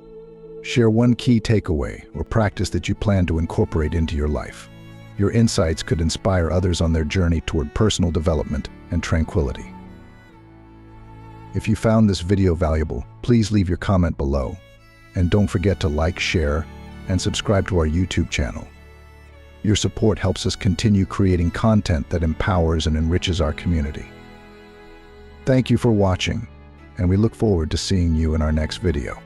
Share one key takeaway or practice that you plan to incorporate into your life. Your insights could inspire others on their journey toward personal development and tranquility. If you found this video valuable, please leave your comment below. And don't forget to like, share, and subscribe to our YouTube channel. Your support helps us continue creating content that empowers and enriches our community. Thank you for watching, and we look forward to seeing you in our next video.